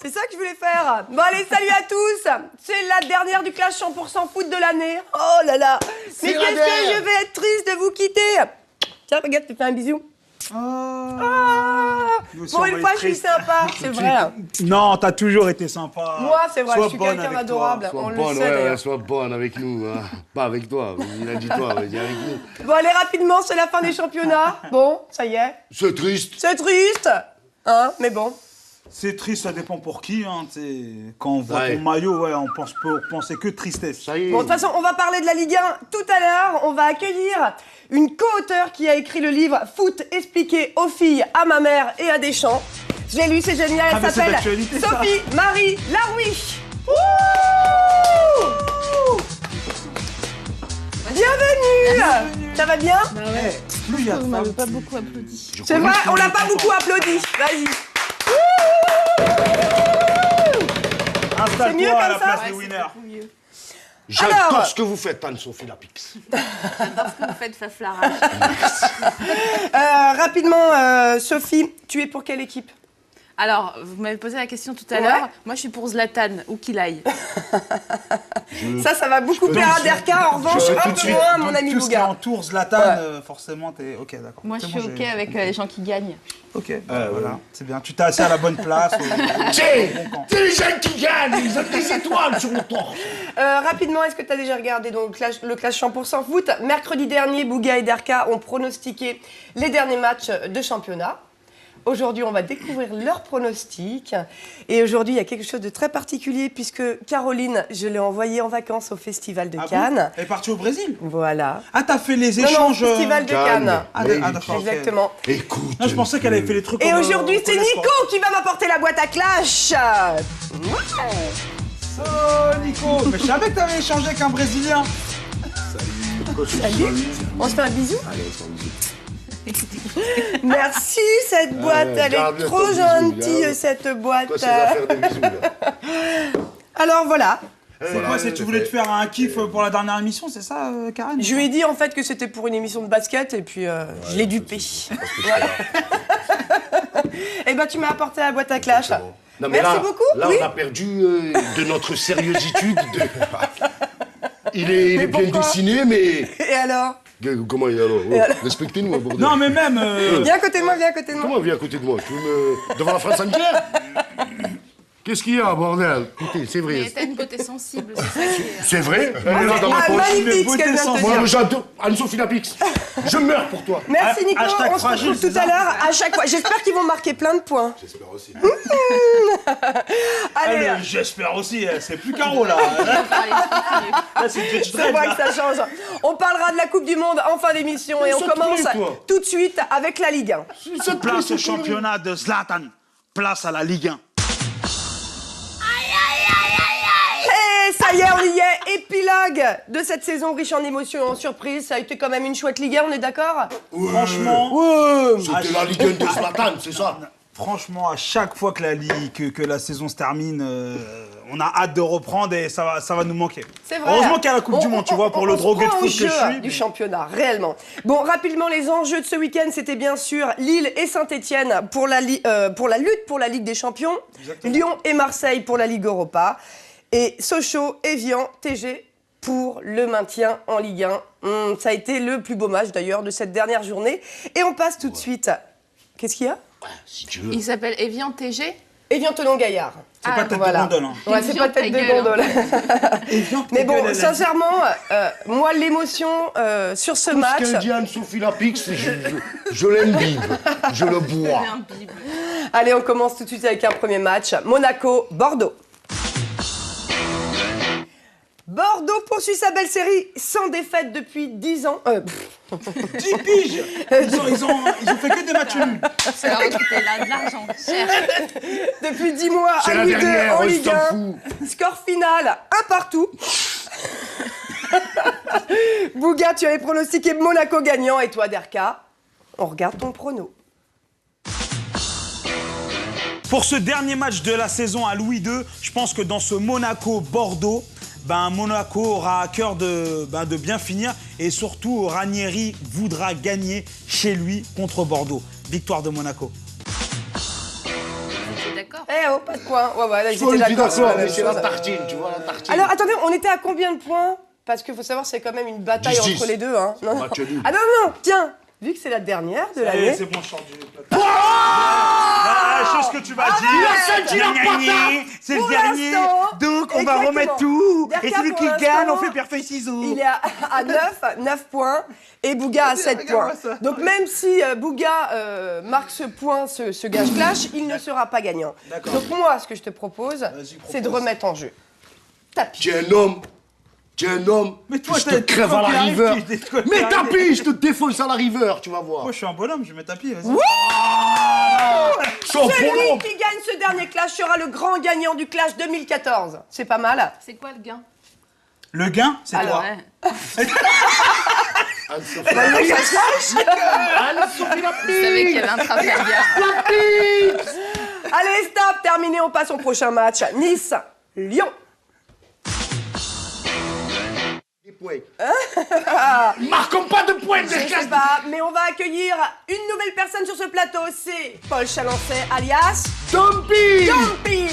C'est ça que je voulais faire. Bon allez, salut à tous. C'est la dernière du clash 100% foot de l'année. Oh là là. Mais qu'est-ce que je vais être triste de vous quitter. Tiens, regarde, tu fais un bisou. Pour une fois, je suis sympa, c'est vrai. Non, t'as toujours été sympa. Moi, c'est vrai, je suis quelqu'un d'adorable. On le sait d'ailleurs. Sois bonne avec nous, hein. Pas avec toi. Il a dit toi, mais avec nous. Bon allez, rapidement, c'est la fin des championnats. Bon, ça y est. C'est triste. C'est triste. Hein, mais bon. C'est triste, ça dépend pour qui. Hein, quand on voit ton maillot, ouais, on peut penser que tristesse. Ça y est. Bon, de toute façon, on va parler de la Ligue 1 tout à l'heure. On va accueillir une co-auteure qui a écrit le livre Foot expliqué aux filles, à ma mère et à Deschamps. Je l'ai lu, c'est génial. Elle s'appelle Sophie Marie Laroui. Bienvenue. Ça va bien? Bah ouais. Plus il y a de Vous femmes. m'avez pas beaucoup applaudi. C'est vrai, on l'a pas beaucoup applaudi. Vas-y. C'est mieux Installe-toi à comme la ça? place des winners. J'adore Alors. ce que vous faites, Anne-Sophie Lapix. J'adore ce que vous faites, Faflara. Rapidement, Sophie, tu es pour quelle équipe? Alors, vous m'avez posé la question tout à Ouais. l'heure. Moi, je suis pour Zlatan, où qu'il aille. Ça va beaucoup plaire à Derka. En revanche, un peu moins à mon ami Tout ce qui est Bouga. en tour, Zlatan, forcément, t'es... Ok, d'accord. Moi, je C'est suis bon, OK avec les gens qui gagnent. Ok, voilà, c'est bien. Tu t'es assis à la bonne place. C'est les gens qui gagnent, ils ont des étoiles sur le torse. Rapidement, est-ce que tu as déjà regardé donc, le clash 100% foot? Mercredi dernier, Bouga et Derka ont pronostiqué les derniers matchs de championnat. Aujourd'hui, on va découvrir leurs pronostics. Et aujourd'hui, il y a quelque chose de très particulier puisque Caroline, je l'ai envoyée en vacances au Festival de Cannes. Bon, elle est partie au Brésil. Voilà. Ah, t'as fait les Non, échanges... non, Festival de Cannes. Ah, Oui, d'accord, ok. Exactement. Écoute. Non, je pensais qu'elle avait fait les trucs Et comme, aujourd'hui, au c'est collège, Nico qui va m'apporter la boîte à clash. Oh, Nico, mais je savais que t'avais échangé avec un Brésilien. Salut. On se fait un bisou? Allez, on s'en dit. Merci cette boîte, elle est garde-le trop ton bisou, gentille garde. cette boîte. Toi, ces affaires de bisous, là. Alors voilà, C'est quoi, c'est tu voulais te faire un kiff pour la dernière émission, c'est ça, Karen? je lui ai dit en fait que c'était pour une émission de basket et puis je l'ai dupé. Voilà. Et ben tu m'as apporté la boîte à clash. Non, mais Merci là, beaucoup. Là, Oui. on a perdu de notre sérieuxitude. Il est bien pourquoi dessiné, mais... Et alors? Comment il est alors? Oh, respectez-nous, bordel. Non, mais même... Viens à côté de moi, viens à côté de moi. Comment viens à côté de moi? Tu veux me... Devant la France entière? Qu'est-ce qu'il y a, bordel? Écoutez, c'est Mais vrai. t'as une beauté sensible, c'est ça qui est... C'est vrai? Elle est là dans ma Ah, poche. magnifique ce qu'elle vient de te Moi, dire. j'adore Anne-Sophie Lapix. Je meurs pour toi. Merci Nico, Hashtag on se fragile, retrouve tout c'est à ça l'heure à chaque fois. J'espère qu'ils vont marquer plein de points. J'espère aussi. Allez, J'espère aussi, c'est plus Caro, là. Là, c'est Twitch c'est Dread, vrai là. que ça change. On parlera de la Coupe du Monde en fin d'émission et on Ça te commence plaît, toi tout de suite avec la Ligue 1. Ça te plaît, Place ce au championnat de Zlatan. Place à la Ligue 1. Et ça y est, on y est. Épilogue de cette saison riche en émotions et en surprises. Ça a été quand même une chouette Ligue 1, on est d'accord? Franchement... C'était la Ligue 1 de Zlatan, c'est ça? Franchement, à chaque fois que la saison se termine, on a hâte de reprendre et ça va nous manquer. C'est vrai. Heureusement qu'il y a la Coupe du Monde, tu vois, pour le drogué de foot que je suis. Du championnat, réellement. Bon, rapidement, les enjeux de ce week-end, c'était bien sûr Lille et Saint-Etienne pour la lutte pour la Ligue des Champions, Exactement. Lyon et Marseille pour la Ligue Europa, et Sochaux, Evian, TG pour le maintien en Ligue 1. Ça a été le plus beau match d'ailleurs de cette dernière journée. Et on passe tout de suite. Qu'est-ce qu'il y a? Si tu veux. Il s'appelle Evian TG. Evian Tonon-Gaillard. C'est pas tête de gondole, hein. Ouais, c'est pas tête de Evian, ta gondole. Evian, Mais ta bon, gueule, elle a dit. sincèrement, moi, l'émotion sur ce Tout ce match... qu'elle dit Anne-Sophie Lapix, je l'imbibe, je le bois. C'est un bible. Allez, on commence tout de suite avec un premier match. Monaco-Bordeaux. Bordeaux poursuit sa belle série sans défaite depuis 10 ans. 10 piges. Ils ont fait que des matchs nuls. Ça leur a coûté de l'argent, cher. Depuis 10 mois C'est à la Ligue 2 dernière, en on Ligue s'en 1. fout. Score final, 1 partout. Bouga, tu avais pronostiqué Monaco gagnant et toi, Derka, on regarde ton prono. Pour ce dernier match de la saison à Louis II, je pense que dans ce Monaco-Bordeaux, Monaco aura à cœur de bien finir et surtout Ranieri voudra gagner chez lui contre Bordeaux. Victoire de Monaco. T'es d'accord? Eh oh, pas de points. Ouais, là, ils Je suis étaient d'accord. d'accord, sur la mais même c'est la chose. tartine, tu vois, la tartine. Alors, attendez, on était à combien de points? Parce qu'il faut savoir, c'est quand même une bataille 10-10. entre les deux. Hein. Non, non. Match nul. Ah non, tiens, vu que c'est la dernière de l'année. C'est bon, je sors du plateau. Je sais ce que tu vas dire. senti la patate. C'est le Pour dernier. l'instant, Donc, on va exactement. remettre tout. Derka, Et celui pour qui l'instant, gagne, on fait pierre, feuille, ciseaux. Il est à 9 points et Bouga à 7 points. Regarde-moi ça. Donc même si Bouga marque ce point, ce gage clash, il ne sera pas gagnant. D'accord. Donc moi, ce que je te propose, Vas-y, c'est de remettre en jeu. Tapis. Tu es un homme. Tu es un homme. Mais toi, je te crève à la river. Mais Mais tapis, je te défonce à la river, tu vas voir. Moi, je suis un bonhomme, je mets tapis, vas-y. Je suis un Celui bonhomme. qui gagne ce dernier clash sera le grand gagnant du clash 2014. C'est pas mal. C'est quoi le gain? Le gain, c'est Alors, toi. Ouais. Anne-Sophie Bah, il y a un clash. Anne-Sophie la Je savais qu'il y avait un trafalgar. Allez, stop, terminé, on passe au prochain match. Nice, Lyon. Des points. Marquons pas de points, Je des sais pas, mais on va accueillir une nouvelle personne sur ce plateau. C'est Paul Chalancet, alias Dumpy. Dumpy.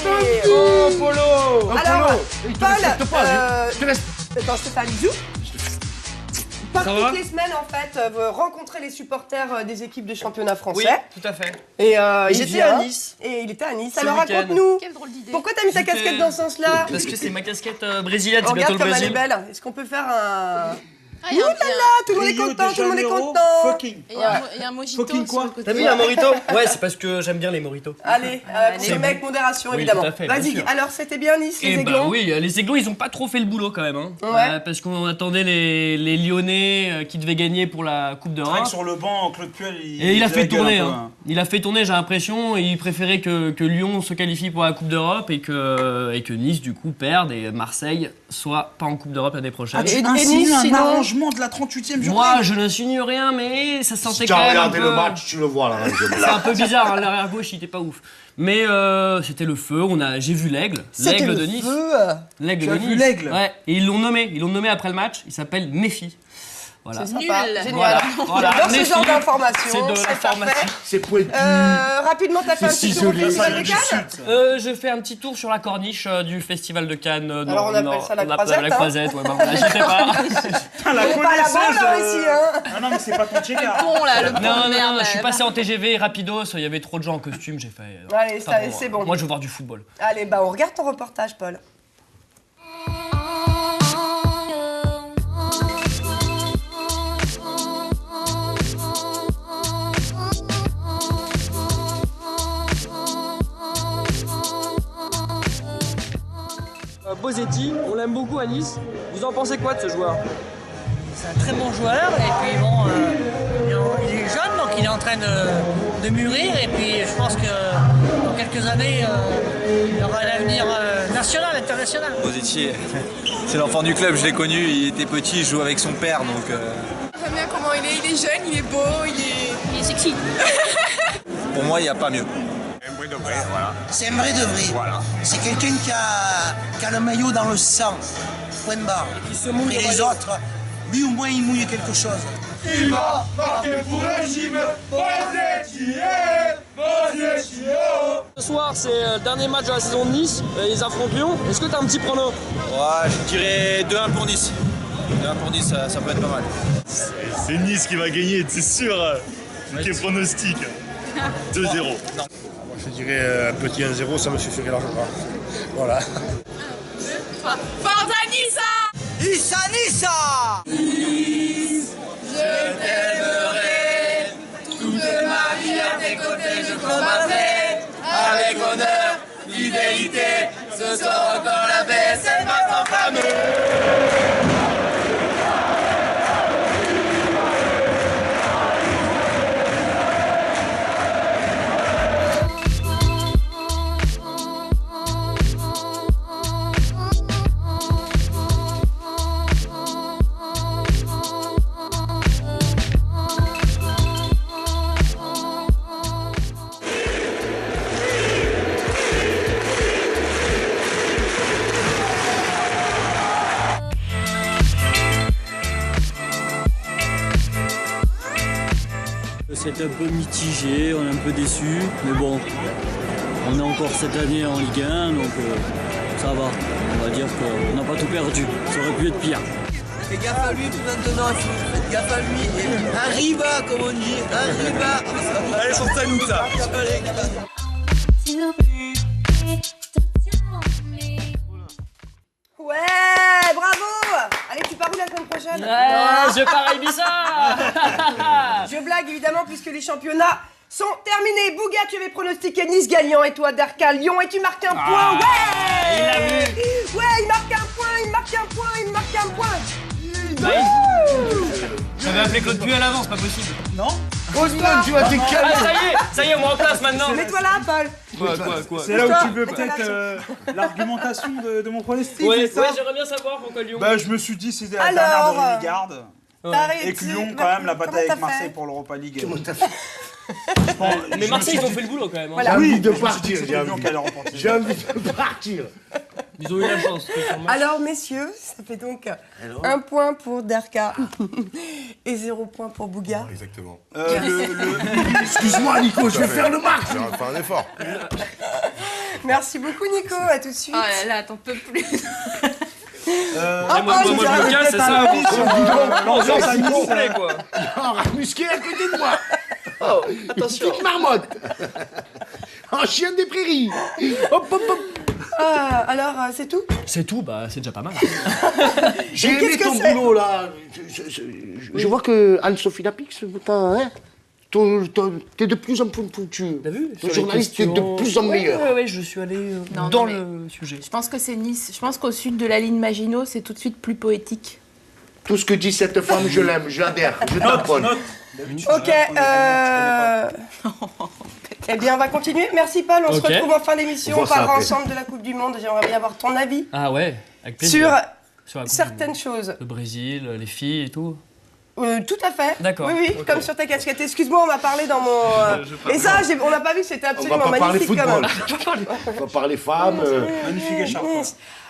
Oh, Polo. Alors, Il te Paul, respecte pas. Je te laisse. Attends, je te fais un bisou. Par toutes les semaines, en fait, rencontrer les supporters des équipes de championnat français. Oui, tout à fait. Et il J'étais vient. à Nice. Et il était à Nice. Ce Alors week-end. raconte-nous. Quelle drôle d'idée. Pourquoi t'as mis ta J'étais- casquette dans ce sens-là? Parce que c'est ma casquette brésilienne, c'est Regarde bientôt le comme elle est Brésil. belle. Est-ce qu'on peut faire un... Ah, il y a un- Tout le monde est Rio de content, tout le monde est Janeiro, content. fucking. il y a un- il y a un mojito Fucking sur quoi le côté. T'as vu un morito? Ouais, c'est parce que j'aime bien les moritos. Allez, consommer avec modération, Oui, évidemment. tout à fait, bien Vas-y, sûr. alors c'était bien Nice, les Et bah Aiglons? oui, les Aiglons, ils ont pas trop fait le boulot quand même. Hein. Ouais. Parce qu'on attendait les Lyonnais qui devaient gagner pour la Coupe C'est vrai d'Europe. que sur le banc, Claude Puel, Et il a fait la gueule tourner, un peu, hein. Il a fait tourner, j'ai l'impression, et il préférait que Lyon se qualifie pour la Coupe d'Europe et que Nice, du coup, perde et Marseille soit pas en Coupe d'Europe l'année prochaine. Ah, tu Et insinues Nice, un sinon arrangement de la 38e journée. Moi, je n'insinue rien, mais ça Si sentait tu quand as même un regardé peu... le match, tu le vois là. C'est un peu bizarre, hein, l'arrière gauche, il était pas ouf. Mais c'était le feu, j'ai vu l'aigle, C'était l'aigle le de Nice. feu. L'aigle Tu de as vu Nice. l'aigle? Ouais, et ils l'ont nommé après le match, il s'appelle Méfi. Voilà. C'est Nul. sympa, génial. Voilà, J'adore ce Méfi, genre d'informations. c'est de c'est l'information. parfait. C'est pointu. Rapidement, t'as fait un C'est petit tour au ciselé. Festival de Du Cannes? Sud. Je fais un petit tour sur la corniche du festival de Cannes. Alors, on appelle ça la croisette, La hein. croisette, ouais, bah voilà, j'y étais pas. Putain, la On est pas à la connaisseuse, bande, là, ici, hein. Ah non, mais c'est pas ton checker. Bon, là, le pont Non, de non, merde. non, je suis passé en TGV rapidos, il y avait trop de gens en costume, j'ai fait. Allez, pas ça, pour c'est moi. bon. Moi, je veux voir du football. Allez, bah on regarde ton reportage, Paul. Bosetti, on l'aime beaucoup à Nice. Vous en pensez quoi de ce joueur? C'est un très bon joueur et puis bon, il est jeune donc il est en train de mûrir et puis je pense que dans quelques années il aura un avenir national, international. Bosetti, c'est l'enfant du club, je l'ai connu, il était petit, il joue avec son père donc... J'aime bien comment il est jeune, il est beau, Il est sexy. Pour moi, il n'y a pas mieux. C'est un vrai de vrai. Voilà. C'est quelqu'un qui a le maillot dans le sang. Point barre. Et les autres, lui au moins il mouille quelque chose. Ce soir, c'est le dernier match de la saison de Nice. Ils affrontent Lyon. Est-ce que tu as un petit prono? Ouais, je dirais 2-1 pour Nice. 2-1 pour Nice, ça peut être pas mal. C'est Nice qui va gagner, c'est sûr. Quel pronostic 2-0. Je dirais un petit 1-0, ça me suffirait largement. Voilà. Forza Nissa! Issa Nissa! Toute ma vie à tes côtés, je combattrai avec honneur, fidélité. Ce soir encore la BSN va s'enflammer. C'est un peu mitigé, on est un peu déçu, mais bon, on est encore cette année en Ligue 1, donc ça va. On va dire qu'on n'a pas tout perdu, ça aurait pu être pire. Fais gaffe à lui maintenant, faites gaffe à lui. Et arriba, comme on dit, arriba. Allez, sur ta nous ça. Ouais, bravo. Allez, tu pars où la semaine prochaine? Je pars à Ibiza. Je blague évidemment puisque les championnats sont terminés. Bouga, tu avais pronostiqué Nice gagnant et toi Darka Lyon et tu marques un point. Ouais, il l'a vu. Ouais, il marque un point, il marque un point, il marque un point. J'avais appelé Claude Puy à l'avance, pas possible. Non? Bonsoir. Tu vas te calmer. Ça y est, on est en place maintenant. Mets-toi là, Paul. Quoi C'est là où tu veux peut-être l'argumentation de mon pronostic. Ouais, c'est ça j'aimerais bien savoir pourquoi Lyon. Bah, je me suis dit c'était la Alors, dernière de Rémi Garde. T'as Et que réussi. Lyon, quand même, la Comment bataille t'as avec Marseille fait pour l'Europa League. Mais Marseille, ils ont fait le boulot quand même. Voilà. J'ai envie de Je partir, me suis dit que j'ai c'était Lyon envie. qui allait remporter. J'ai envie de partir. Ils ont eu la chance. Alors, messieurs, ça fait donc 1 point pour Darka et 0 point pour Bouga. Exactement. Excuse-moi, Nico, je vais faire le match. Je vais faire un effort. Merci beaucoup, Nico. À tout de suite. Oh là là, t'en peux plus. Ah, moi, Paul, je tu as me raconté casse, c'est ta ça. vie. L'ambiance à Nice, quoi. Un musqué à côté de moi. Oh, attention. Petite marmotte. Un chien des prairies. Hop, hop, hop. Ah, alors, c'est tout? C'est tout, bah c'est déjà pas mal. J'ai Mais aimé qu'est-ce que ton c'est boulot, là. Je vois que Anne-Sophie Lapix, t'es de plus en plus pointu. T'as vu? Le journaliste, t'es de plus en meilleur. Ouais, je suis allé Non, dans mais le sujet. Je pense que c'est Nice. Je pense qu'au sud de la ligne Maginot, c'est tout de suite plus poétique. Tout ce que dit cette femme, je l'aime, je l'adhère, je t'apprends. Ok, eh bien, on va continuer. Merci, Paul. On se retrouve en fin d'émission. On On voit ça parlera après. ensemble de la Coupe du Monde. J'aimerais bien avoir ton avis Ah ouais, avec plaisir. sur la Coupe certaines du choses. Monde. Le Brésil, les filles et tout. Tout à fait. D'accord. Oui, oui, Ok. comme sur ta casquette. Excuse-moi, on m'a parlé dans mon... Et ça, on n'a pas vu, c'était On absolument va pas parler magnifique quand football. même. On va parler femmes. Magnifique écharpe.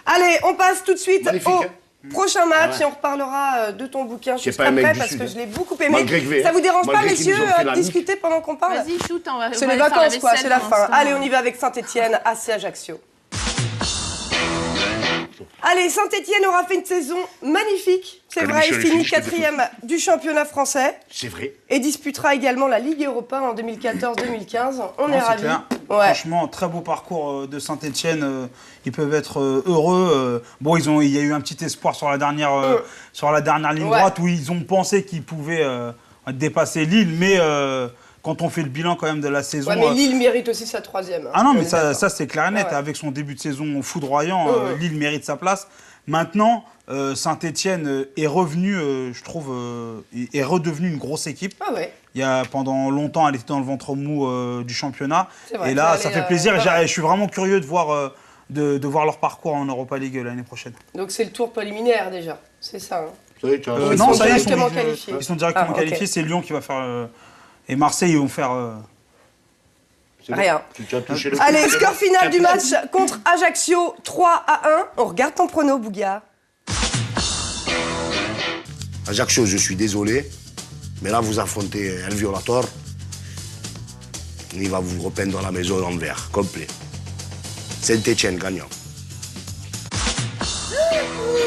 Allez, on passe tout de suite Magnifique, au hein. prochain match Ah ouais. et on reparlera de ton bouquin C'est juste pas un mec après du parce Sud, que hein. je l'ai beaucoup aimé. Malgré que- Ça vous dérange pas, malgré qu'ils messieurs, nous ont fait de la discuter pendant qu'on parle? Vas-y, shoot, on va C'est on les va aller faire la vacances, quoi, vaisselle c'est la pendant fin. ce temps. Allez, on y va avec Saint-Etienne, AC Ajaccio. Allez, Saint-Etienne aura fait une saison magnifique, c'est Allez, vrai, il Michel, finit je t'ai 4e du championnat français C'est vrai. et disputera également la Ligue Europa en 2014-2015. On Non, est c'est ravis. clair. Ouais. Franchement, très beau parcours de Saint-Etienne. Ils peuvent être heureux. Bon, il y a eu un petit espoir sur la dernière ligne Ouais. droite où ils ont pensé qu'ils pouvaient dépasser Lille, mais quand on fait le bilan quand même de la saison. Ouais, mais Lille mérite aussi sa 3e. hein. Ah non, On mais est d'accord. ça c'est clair et net. Ah ouais. Avec son début de saison foudroyant, Ouais. Lille mérite sa place. Maintenant, Saint-Etienne est revenu, je trouve, est redevenu une grosse équipe. Ah ouais. Pendant longtemps, elle était dans le ventre mou du championnat. C'est vrai, Et là, ça ça allait, fait plaisir. pas mal. Je suis vraiment curieux de voir, de voir leur parcours en Europa League l'année prochaine. Donc c'est le tour préliminaire déjà, c'est ça. Hein. Tu as Ils non, sont ça y est, directement qualifiés. ils sont directement Ah, ok. qualifiés. C'est Lyon qui va faire. Et Marseille, ils vont faire. C'est bon. Rien. Tu as touché le Allez, coup, c'est score bon. final du match contre Ajaccio, 3-1. On regarde ton prono, Bouga. Ajaccio, je suis désolé, mais là, vous affrontez El Violator. Il va vous repeindre la maison en vert, complet. Saint-Etienne gagnant.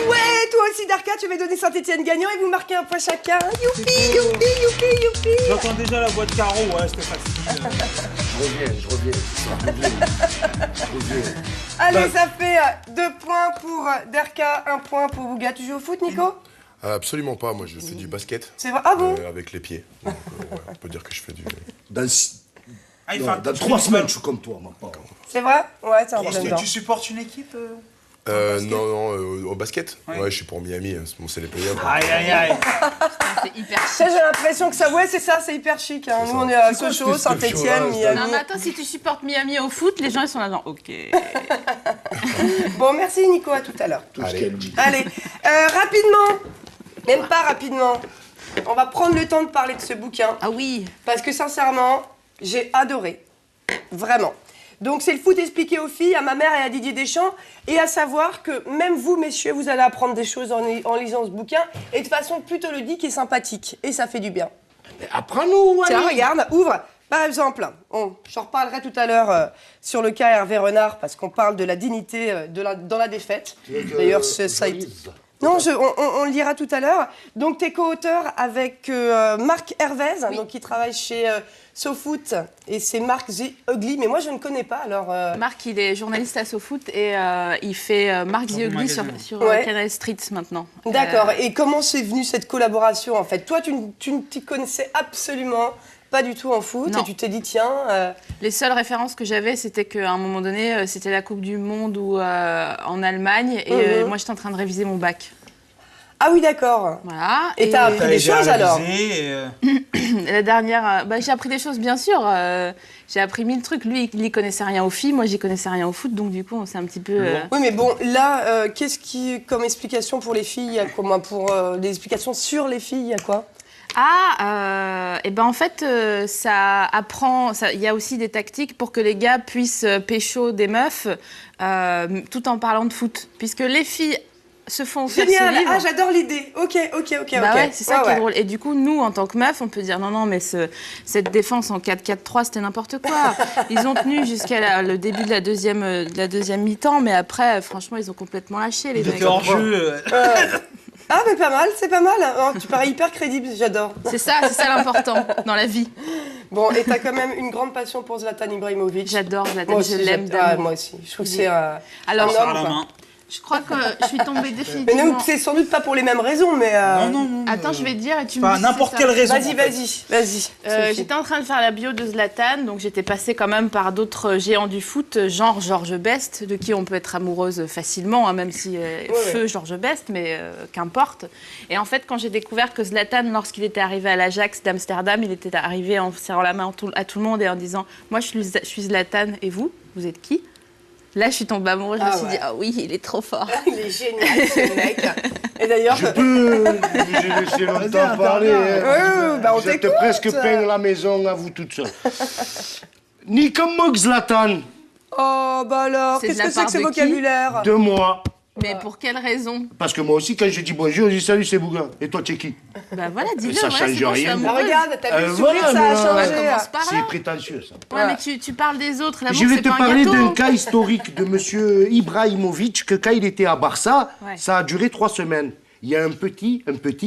Ouais, toi aussi, Darka, tu vas donner Saint-Etienne gagnant et vous marquez un point chacun. Youpi, youpi, youpi, youpi. J'entends déjà la voix de Caro. Ouais, c'était facile. Je reviens. Allez, ça fait 2 points pour Darka, 1 point pour Bouga. Tu joues au foot, Nico? Absolument pas, moi je fais du basket. C'est vrai? Ah bon? Avec les pieds. Donc, ouais, on peut dire que je fais du. Dans 3 semaines, je suis comme toi, ma part. C'est vrai? Ouais, c'est un problème. Est-ce que tu supportes une équipe Non, au basket. Ouais, je suis pour Miami, c'est les Players. Aïe, aïe, aïe. C'est hyper chic. Ça, j'ai l'impression que ça, ouais, c'est ça, c'est hyper chic. Hein. Nous, on est à Sochaux, Saint-Etienne, Miami. Non, mais attends, si tu supportes Miami au foot, les gens, ils sont là, genre, ok. Bon, merci Nico, à tout à l'heure. Tout ce qu'elle dit. Allez, rapidement, même pas rapidement, on va prendre le temps de parler de ce bouquin. Ah oui. Parce que sincèrement, j'ai adoré. Vraiment. Donc c'est le foot expliqué aux filles, à ma mère et à Didier Deschamps. Et à savoir que même vous, messieurs, vous allez apprendre des choses en lisant ce bouquin. Et de façon plutôt ludique et sympathique. Et ça fait du bien. Apprends-nous, Tiens, regarde, ouvre. Par exemple, j'en reparlerai tout à l'heure sur le cas Hervé Renard, parce qu'on parle de la dignité dans la défaite. D'ailleurs, ça a été... Non, on le lira tout à l'heure. Donc, tu es co-auteur avec Marc Hervez, donc, qui travaille chez SoFoot, et c'est Marc The Ugly, mais moi, je ne connais pas, alors... Marc, il est journaliste à SoFoot et il fait Marc The Ugly sur Canal Street maintenant. D'accord, et comment c'est venu cette collaboration, en fait? Toi, tu ne t'y connaissais absolument pas du tout en foot, et tu t'es dit, tiens... Les seules références que j'avais, c'était qu'à un moment donné, c'était la Coupe du Monde en Allemagne, et moi, j'étais en train de réviser mon bac. Ah oui, d'accord. Voilà. Et t'as appris des choses, alors? La dernière... j'ai appris des choses, bien sûr. J'ai appris 1000 trucs. Lui, il n'y connaissait rien aux filles, moi, j'y connaissais rien au foot, donc du coup, on s'est un petit peu... Oui, mais bon, là, qu'est-ce qui, comme explication pour les filles, pour des explications sur les filles, il y a quoi? et ben en fait, ça apprend. Il y a aussi des tactiques pour que les gars puissent pécho des meufs tout en parlant de foot. Puisque les filles se font faire ce Génial. livre. Ah, j'adore l'idée. Ok. Ouais, c'est ça qui est drôle. Et du coup, nous, en tant que meufs, on peut dire non, mais cette défense en 4-4-3, c'était n'importe quoi. Ils ont tenu jusqu'à le début de la deuxième mi-temps, mais après, franchement, ils ont complètement lâché, les mecs. hors jeu. Ah, mais pas mal, c'est pas mal. Oh, tu parais hyper crédible, j'adore. C'est ça l'important dans la vie. Bon, et t'as quand même une grande passion pour Zlatan Ibrahimovic. J'adore Zlatan, je l'aime d'amour. Moi aussi, je trouve que c'est un homme. Je crois que je suis tombée définitivement... Mais nous, c'est sans doute pas pour les mêmes raisons, mais... Non. Attends, je vais te dire et tu me Pas dis n'importe quelle raison. Vas-y. J'étais en train de faire la bio de Zlatan, donc j'étais passée quand même par d'autres géants du foot, genre Georges Best, de qui on peut être amoureuse facilement, même si feu Georges Best, mais qu'importe. Et en fait, quand j'ai découvert que Zlatan, lorsqu'il était arrivé à l'Ajax d'Amsterdam, il était arrivé en serrant la main à tout le monde et en disant « Moi, je suis Zlatan, et vous êtes qui ?» Là, je suis tombée amoureuse, je me suis dit, ah oui, il est trop fort. Il est génial, ce mec. Et d'ailleurs... J'ai laissé longtemps parler. Vous êtes presque peint la maison à vous toute seule. Ni comme moi, Zlatan. Oh, bah alors, qu'est-ce que c'est que ce vocabulaire? De moi. Mais pour quelle raison? Parce que moi aussi, quand je dis bonjour, je dis salut, c'est Bouga. Et toi, tu es qui? Bah voilà, dis-le. Ça change rien. Regarde, t'as vu le sourire, ça a changé. C'est prétentieux, ça. Ouais, mais tu parles des autres. Je vais te parler d'un cas historique de monsieur Ibrahimovic, que quand il était à Barça, ça a duré 3 semaines. Il y a un petit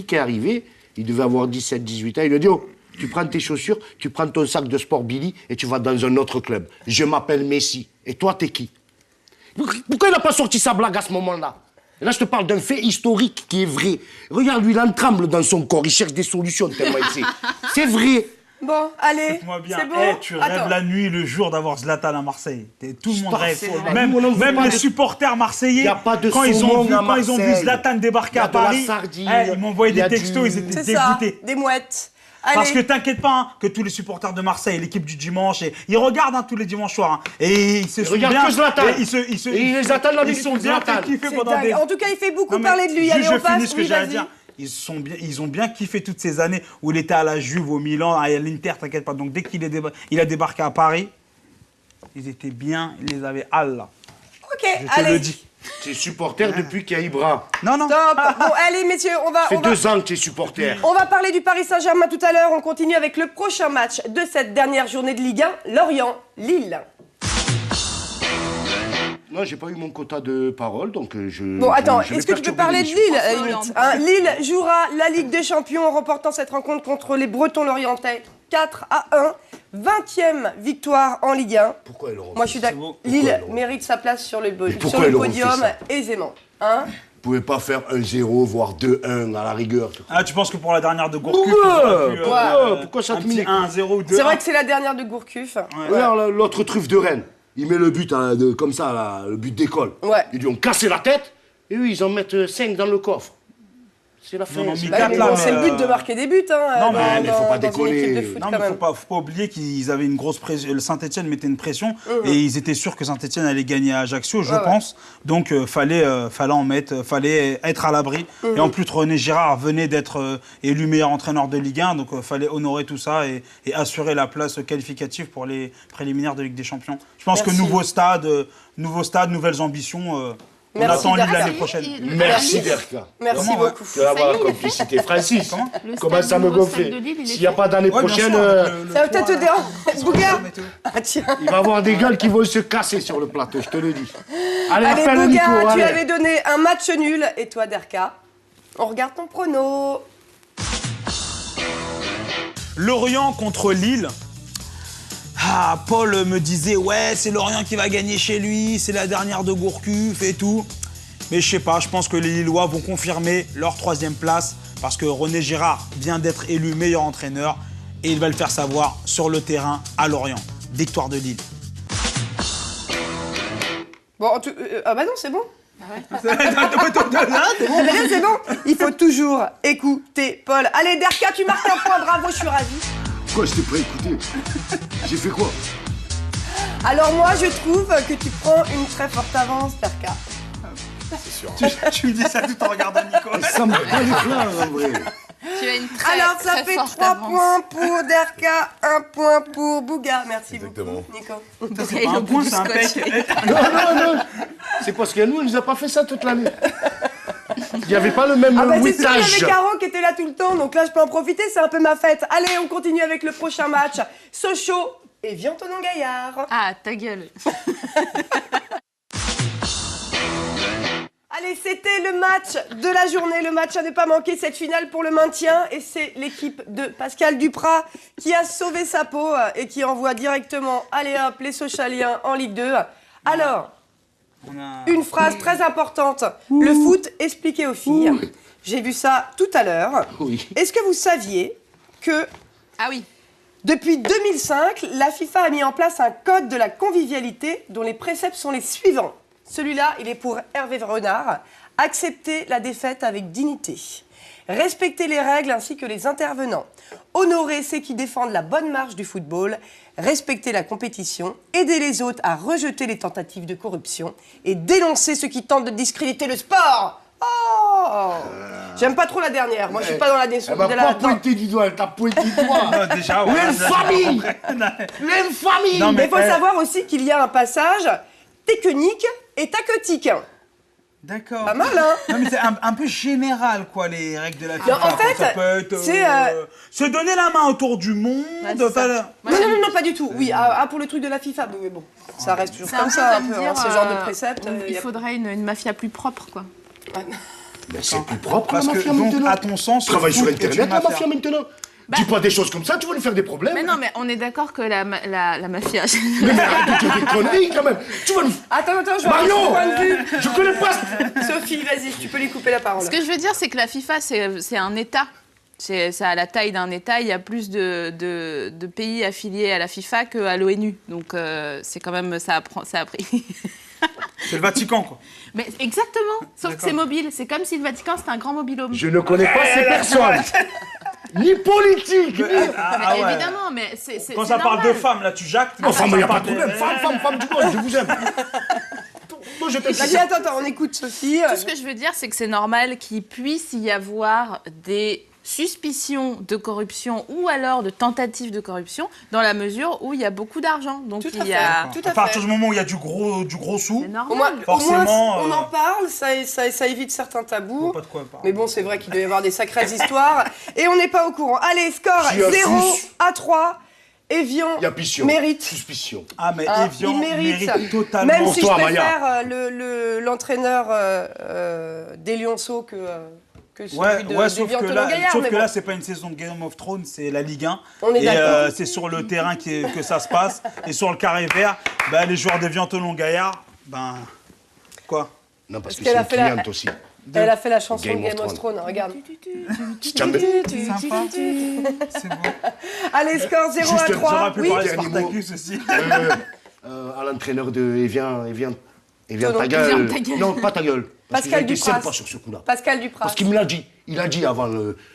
qui est arrivé, il devait avoir 17-18 ans, il lui a dit, oh, tu prends tes chaussures, tu prends ton sac de sport Billy et tu vas dans un autre club. Je m'appelle Messi. Et toi, t'es qui? Pourquoi il n'a pas sorti sa blague à ce moment-là? Et là, je te parle d'un fait historique qui est vrai. Regarde, lui, il en tremble dans son corps. Il cherche des solutions tellement il sait. C'est vrai. Bon, allez, c'est bon. Tu rêves la nuit, le jour d'avoir Zlatan à Marseille. Tout le monde rêve. Même les supporters marseillais, quand ils ont vu Zlatan débarquer à Paris, ils m'ont envoyé des textos, ils étaient dégoûtés. Des mouettes. Parce que t'inquiète pas, que tous les supporters de Marseille, l'équipe du dimanche, ils regardent tous les dimanches soirs. Et ils se sont bien... que Zlatan. Ils les attendent la Ils sont bien kiffés pendant des... En tout cas, il fait beaucoup parler de lui. Allez, on passe. Je finis ce que j'ai à dire. Ils ont bien kiffé toutes ces années où il était à la Juve, au Milan, à l'Inter, t'inquiète pas. Donc dès qu'il a débarqué à Paris, ils étaient bien, ils les avaient là. Ok, je te le dis. Tu es supporter depuis qu'il y a Ibra. Non. Top. Bon, allez, messieurs, Ça fait 2 ans que tu es supporter. On va parler du Paris Saint-Germain tout à l'heure. On continue avec le prochain match de cette dernière journée de Ligue 1, Lorient-Lille. Non, j'ai pas eu mon quota de parole, donc je... Bon, attends, est-ce que tu peux parler de Lille, Lille jouera la Ligue des Champions en remportant cette rencontre contre les Bretons lorientais 4-1. 20e victoire en Ligue 1. Pourquoi elle Moi, je suis d'accord. Lille mérite sa place sur le podium aisément. Vous pouvez pas faire 1-0, voire 2-1 à la rigueur. Ah, tu penses que pour la dernière de Gourcuff, pourquoi ça un te petit met 1-0 ou 2-1? C'est vrai que c'est la dernière de Gourcuff. Regarde l'autre truffe de Rennes. Il met le but comme ça, là, le but d'école. Ouais. Ils lui ont cassé la tête et eux, ils en mettent 5 dans le coffre. C'est la fin. C'est le but de marquer des buts. Hein, non, mais faut pas dans une équipe de déconner. foot, Non, quand mais même. faut pas oublier qu'ils avaient une grosse pression. Le Saint-Etienne mettait une pression et ils étaient sûrs que Saint-Etienne allait gagner à Ajaccio, je pense. Donc, fallait en mettre, fallait être à l'abri. Et en plus, René Girard venait d'être élu meilleur entraîneur de Ligue 1. Donc, fallait honorer tout ça et assurer la place qualificative pour les préliminaires de Ligue des Champions. Je pense que nouveau stade, nouvelles ambitions. On attend Lille l'année prochaine. Merci, Derka. Merci beaucoup. Tu vas avoir la complicité. Francis, comment ça me gonfle? S'il n'y a pas d'année prochaine... Ça va peut-être te déranger. Bouga. Ah, tiens. Il va y avoir des gueules qui vont se casser sur le plateau, je te le dis. Allez, appelle Bouga, Nico, tu allez. avais donné un match nul. Et toi, Derka, on regarde ton prono. Lorient contre Lille. Ah, Paul me disait, ouais, c'est Lorient qui va gagner chez lui, c'est la dernière de Gourcuff et tout. Mais je sais pas, je pense que les Lillois vont confirmer leur 3e place parce que René Girard vient d'être élu meilleur entraîneur et il va le faire savoir sur le terrain à Lorient. Victoire de Lille. Bon, ah bah non, c'est bon. C'est bon. Il faut toujours écouter Paul. Allez, Derka, tu marques un point. Bravo, je suis ravie. Quoi, je t'ai pas écouté? J'ai fait quoi? Alors moi, je trouve que tu prends une très forte avance, Derka. C'est sûr. Tu me dis ça tout en regardant Nico. Ça me bat les plats, en vrai. Tu as une très, Alors, ça très fait forte 3 avance. points pour Derka, 1 point pour Bouga. Merci Exactement. beaucoup, Nico. C'est pas un point, c'est un pec. Non. C'est parce que nous, on nous a pas fait ça toute l'année. Il n'y avait pas le même Ah bah c'est sûr, il y weightage. avait Caro qui était là tout le temps, donc là je peux en profiter, c'est un peu ma fête. Allez, on continue avec le prochain match. Sochaux et Viantonon-Gaillard. Ah, ta gueule. Allez, c'était le match de la journée, le match à ne pas manquer, cette finale pour le maintien. Et c'est l'équipe de Pascal Duprat qui a sauvé sa peau et qui envoie directement, allez hop, les Sochaliens en Ligue 2. Alors, une phrase très importante. Le foot expliqué aux filles. J'ai vu ça tout à l'heure. Oui. Est-ce que vous saviez que... Ah oui. Depuis 2005, la FIFA a mis en place un code de la convivialité dont les préceptes sont les suivants. Celui-là, il est pour Hervé Renard. Accepter la défaite avec dignité. Respecter les règles ainsi que les intervenants. Honorer ceux qui défendent la bonne marche du football. Respecter la compétition. Aider les autres à rejeter les tentatives de corruption. Et dénoncer ceux qui tentent de discréditer le sport. Oh, j'aime pas trop la dernière. Moi, je suis pas dans la décision. Elle m'a pas pointé du doigt, elle t'a pointé du doigt. Déjà, ouais. L'infamie. L'infamie. Non, Mais il faut savoir aussi qu'il y a un passage technique et tacotique. D'accord. Pas mal, hein? Non, mais c'est un peu général, quoi, les règles de la FIFA. En fait, ça peut être, c'est... se donner la main autour du monde. Non, pas du tout. Oui, pour le truc de la FIFA, mais bon, ça reste toujours comme ça, un peu, hein, ce genre de précepte. Il faudrait une mafia plus propre, quoi. Mais c'est plus propre, Parce la que, mafia donc, maintenant. à ton sens, Travaille le sur foot est Internet, une la mafia. mafia maintenant. Dis pas des choses comme ça, tu vas nous faire des problèmes. Mais non, mais on est d'accord que la mafia... Mais arrête de dire des conneries quand même. Tu vas nous... Attends, je vais Marion, avoir son point de vue. je connais pas. Sophie, vas-y, tu peux lui couper la parole. Ce que je veux dire, c'est que la FIFA, c'est un État. C'est à la taille d'un État. Il y a plus de pays affiliés à la FIFA qu'à l'ONU. Donc, c'est quand même... Ça a pris... C'est le Vatican, quoi. Mais exactement, sauf que c'est mobile. C'est comme si le Vatican, c'était un grand mobilhome. Je ne connais pas ces personnes. Ni politique, ni... Évidemment, mais c'est Quand ça parle de femmes, là, tu jactes. Enfin, il n'y a pas de problème. Femme, du coup, je vous aime. Moi, je t'aime. Vas-y, attends, on écoute Sophie. Tout ce que je veux dire, c'est que c'est normal qu'il puisse y avoir des suspicions de corruption ou alors de tentatives de corruption dans la mesure où il y a beaucoup d'argent. Donc Tout il y à a... fait. À partir du moment où il y a du gros sous, C'est normal. Au moins, forcément, on en parle, ça évite certains tabous. pas de quoi parler. Mais bon, c'est vrai qu'il doit y avoir des sacrées histoires. Et on n'est pas au courant. Allez, score J'y affiche. 0-3. Evian Il y a pission. mérite. Suspicion. Ah, mais Hein, Evian il mérite. totalement. Même si je Toi, préfère l'entraîneur des Lionceaux que celui de sauf Vian que là, Tonon-Gaillard. Mais bon. c'est pas une saison de Game of Thrones, c'est la Ligue 1. On est et d'accord. c'est sur le terrain que ça se passe. Et sur le carré vert, les joueurs de Vian Tonon-Gaillard, quoi. Non, parce que qu'elle c'est a une fait la- cliente aussi. Elle a fait la chanson Game of Game of Thrones, regarde. Sympa. C'est bon. Allez, score 0 à 3. J'aurais pu Oui. parler Spartacus aussi. À l'entraîneur de Evian Tonon. ta gueule. Evian ta gueule. Non, pas ta gueule. Parce Pascal que j'ai été Dupras. sympa sur ce coup-là. Pascal Dupras. Parce qu'il me l'a dit. Il a dit avant,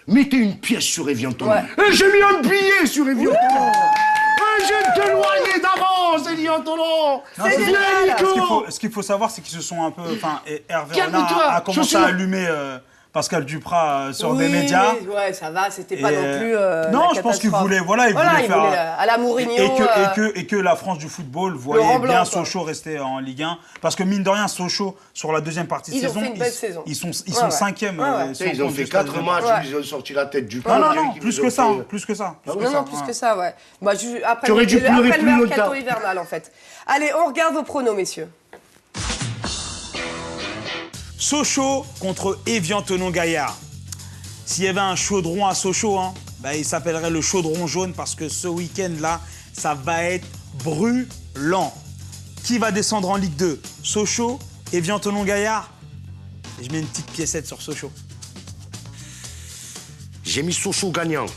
mettez une pièce sur Evian Tonon. Ouais. Et j'ai mis un billet sur Evian Tonon. Et j'ai 2 loyers d'avance, Evian Tonon. C'est Viens, génial. Nico. Ce qu'il faut savoir, c'est qu'ils se sont un peu. Enfin, Hervé Calme-toi, Renard a commencé chaussure. à allumer Pascal Dupras sur des Oui, médias. mais ouais, ça va, c'était pas Et, non plus. non, la je pense qu'il catastrophe. voulait, voilà, il voulait faire. À la Mourinho. Et que la France du football voyait Laurent bien Blanc, quoi. Sochaux rester en Ligue 1. Parce que mine de rien, Sochaux, sur la deuxième partie de Ils ont saison, fait une belle saison. ils sont Ouais. cinquième. Ouais, ouais. Tu sais, ils ont fait 4 matchs, Ouais. ils ont sorti la tête du Non, non, pont, non, ils plus ont que ça, fait- hein, plus que ça. Non, plus que ça, ouais. Bah, après, Tu aurais dû pleurer après le plus mercato longtemps. hivernal, en fait. Allez, on regarde vos pronos, messieurs. Sochaux contre Evian Tonon-Gaillard. S'il y avait un chaudron à Sochaux, hein, bah, il s'appellerait le chaudron jaune parce que ce week-end-là, ça va être brûlant. Qui va descendre en Ligue 2? Sochaux, Evian Tonon-Gaillard? Et je mets une petite piécette sur Sochaux. J'ai mis Sochaux gagnant.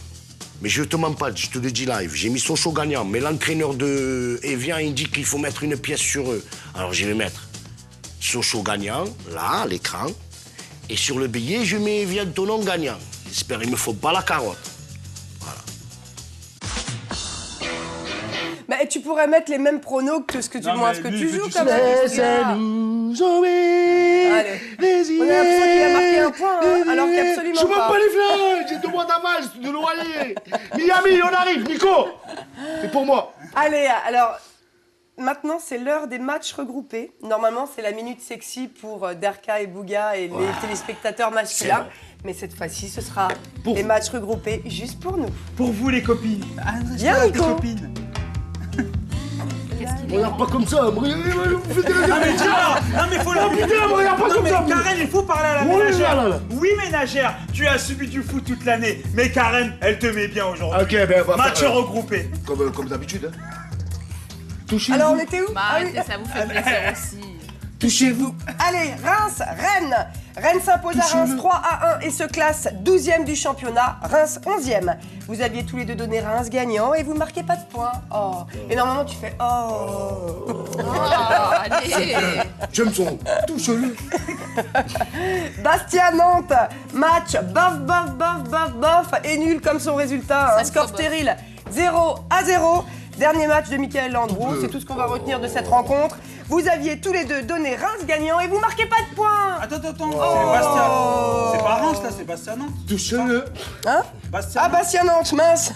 Mais je te mens pas, je te le dis live. J'ai mis Sochaux gagnant. Mais l'entraîneur de Evian, il dit qu'il faut mettre une pièce sur eux. Alors je vais mettre Sochaux gagnant, là, à l'écran. Et sur le billet, je mets Evian Tonon gagnant. J'espère qu'il ne me faut pas la carotte. Mais tu pourrais mettre les mêmes pronos que ce que tu, Non, moi, mais ce que lui, tu il veut joues du quand même. Laissez-nous jouer. Allez. On a l'impression qu'il a marqué un point, hein, alors qu'absolument Je veux pas. pas les fleurs, j'ai 2 mois d'avance de loyer. Miami, on arrive, Nico. C'est pour moi. Allez, alors, maintenant, c'est l'heure des matchs regroupés. Normalement, c'est la minute sexy pour Derka et Bouga et les téléspectateurs masculins. Mais cette fois-ci, ce sera les matchs regroupés juste pour nous. Pour vous, les copines. Viens, tes Nico. copines. Regarde pas comme ça, vous faites de la Non mais dis-leur. Non mais faut la. Oh putain, regarde pas Non comme mais ça. Karen, il faut parler à la Oui, ménagère. là, là. Oui ménagère, tu as subi du foot toute l'année, mais Karen, elle te met bien aujourd'hui. Ok, ben on va Match faire, regroupé. Comme d'habitude. Hein. Touchez-vous. Alors, on était où? Bah, arrêtez, ça vous fait plaisir aussi. Touchez-vous. Allez, Reims, Rennes. Rennes s'impose à Reims 3 à 1 et se classe 12e du championnat. Reims 11e. Vous aviez tous les deux donné Reims gagnant et vous marquez pas de points. Oh. Et normalement, tu fais oh. Allez. J'aime son. Touche-le. Bastia-Nantes. Match bof, bof, bof, bof, bof et nul comme son résultat. Un score stérile 0 à 0. Dernier match de Michael Landreau. C'est tout ce qu'on va retenir de cette rencontre. Vous aviez tous les deux donné Reims gagnant et vous marquez pas de points. Attends, c'est Bastia. C'est pas Reims là, c'est Bastia-Nantes. Touche-le. Hein? Bastia. Ah, Bastia-Nantes, mince.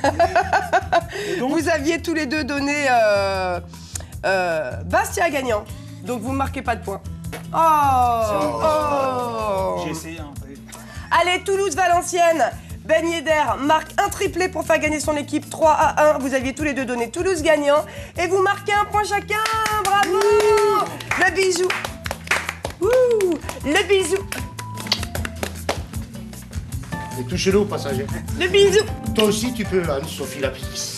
Et donc Vous aviez tous les deux donné Bastia gagnant. Donc vous ne marquez pas de points. Oh. J'ai essayé. Hein. Allez, Toulouse-Valenciennes. Ben Yedder marque un triplé pour faire gagner son équipe 3 à 1. Vous aviez tous les deux donné Toulouse gagnant. Et vous marquez un point chacun. Bravo. Le bisou. Ouh, le bisou. Et touchez-le au passager. Le bisou. Toi aussi, tu peux, Anne-Sophie Lapix.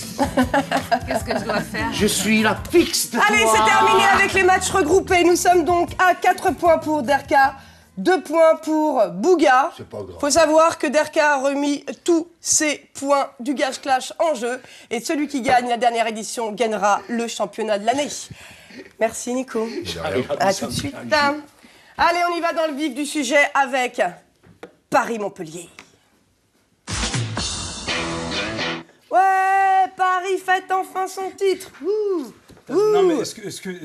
Qu'est-ce que je dois faire? Je suis la fixe de Allez, toi. c'est terminé avec les matchs regroupés. Nous sommes donc à 4 points pour Derka, 2 points pour Bouga. C'est pas grave. Faut savoir que Derka a remis tous ses points du Gage Clash en jeu. Et celui qui gagne la dernière édition gagnera le championnat de l'année. Merci Nico. À tout de suite. Allez, on y va dans le vif du sujet avec Paris-Montpellier. Ouais, Paris fête enfin son titre. Ouh. Non mais est-ce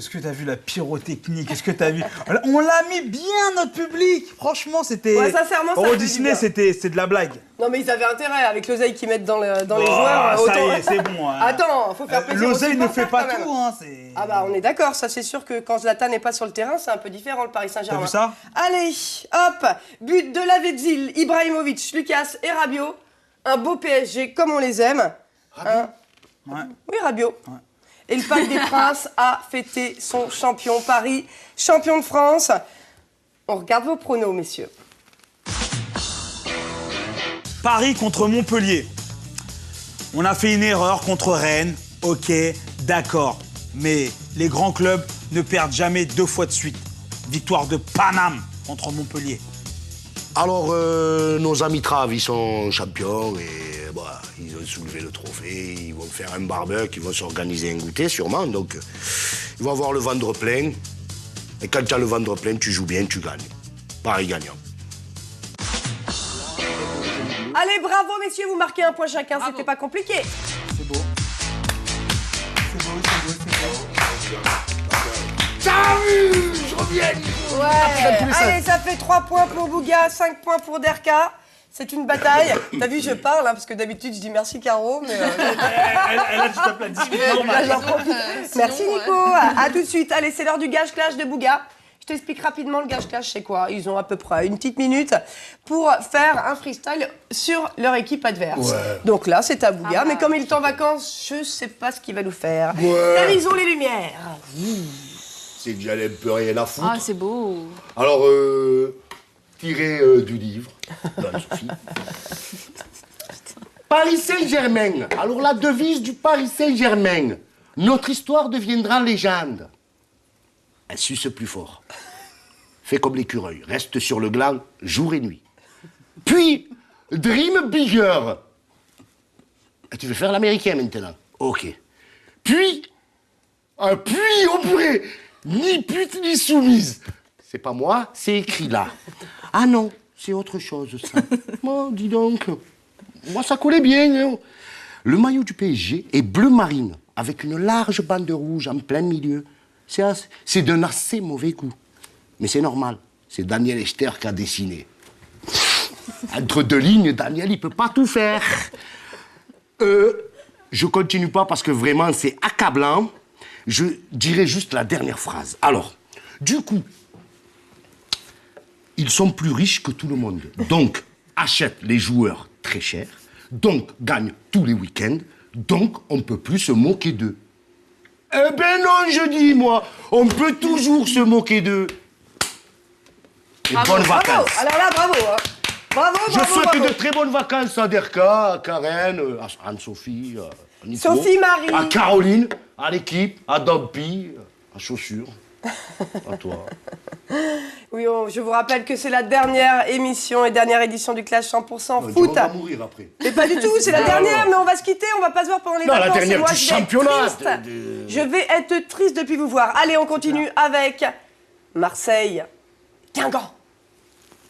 que t'as vu la pyrotechnique? Est-ce que t'as vu? On l'a mis bien notre public. Franchement, c'était. Ouais, sincèrement, ça Euro fait du Disney, bien. c'est de la blague. Non mais ils avaient intérêt avec l'oseille qu'ils mettent dans les Oh, joueurs. ça y est, c'est bon. Hein. Attends, faut faire plaisir aux L'oseille ne fait supporters, pas quand même. tout. Hein, c'est... Ah bah on est d'accord, ça c'est sûr que quand Zlatan n'est pas sur le terrain, c'est un peu différent le Paris Saint-Germain. T'as vu ça? Allez, hop, but de Lavezzi, Ibrahimovic, Lucas et Rabiot. Un beau PSG comme on les aime. Hein? Ouais. Oui, Rabiot. Ouais. Et le Parc des Princes a fêté son champion Paris, champion de France. On regarde vos pronos, messieurs. Paris contre Montpellier. On a fait une erreur contre Rennes, ok, d'accord. Mais les grands clubs ne perdent jamais 2 fois de suite. Victoire de Paname contre Montpellier. Alors, nos amis Traves, ils sont champions et bah, ils ont soulevé le trophée. Ils vont faire un barbecue, ils vont s'organiser un goûter sûrement. Donc, ils vont avoir le ventre plein. Et quand tu as le ventre plein, tu joues bien, tu gagnes. Pareil gagnant. Allez, bravo messieurs, vous marquez un point chacun, c'était pas compliqué. C'est beau. C'est beau, c'est beau, c'est beau. T'as vu? Je reviens. Ouais, allez, ça fait 3 points pour Bouga, 5 points pour Derka. C'est une bataille. T'as vu, je parle, hein, parce que d'habitude, je dis merci Caro, mais... Elle a dit top la discussion. Merci Nico. À tout de suite. Allez, c'est l'heure du gage clash de Bouga. Je t'explique rapidement le gage clash, c'est quoi? Ils ont à peu près une petite minute pour faire un freestyle sur leur équipe adverse. Ouais. Donc là, c'est à Bouga, mais comme il est en vacances, je sais pas ce qu'il va nous faire. Ouais. Tamisons les lumières. C'est que j'allais un peu rien à foutre. Ah, c'est beau. Alors, tiré du livre d'Anne-Sophie. Paris Saint-Germain. Alors, la devise du Paris Saint-Germain. Notre histoire deviendra légende. Elle suce plus fort. Fais comme l'écureuil. Reste sur le gland jour et nuit. Puis, dream bigger. Et tu veux faire l'américain maintenant? Ok. Puis, oh purée, ni pute ni soumise. C'est pas moi, c'est écrit là. Ah non, c'est autre chose ça. Oh, dis donc. Moi, ça collait bien. Hein. Le maillot du PSG est bleu marine, avec une large bande rouge en plein milieu. C'est d'un assez mauvais goût. Mais c'est normal. C'est Daniel Echter qui a dessiné. Entre deux lignes, Daniel, il peut pas tout faire. Je continue pas parce que vraiment, c'est accablant. Je dirai juste la dernière phrase. Alors, du coup, ils sont plus riches que tout le monde. Donc, achètent les joueurs très chers. Donc, gagnent tous les week-ends. Donc, on peut plus se moquer d'eux. Eh ben non, je dis, moi, on peut toujours se moquer d'eux. Et bonnes vacances. Bravo. Alors là, bravo. Hein. Bravo, Je bravo, souhaite bravo. de très bonnes vacances à Derka, à Karen, à Anne-Sophie, à Nico, Sophie Marie. à Caroline, à l'équipe, à Dobby, à Chaussures, à toi. Oui, je vous rappelle que c'est la dernière émission et dernière édition du Clash 100% foot. On va mourir après. Mais pas du tout, c'est la dernière, mais on va se quitter, on va pas se voir pendant les Non, vacances. la dernière et moi, du je vais être championnat. triste. Je vais être triste depuis vous voir. Allez, on continue avec Marseille. Guingamp.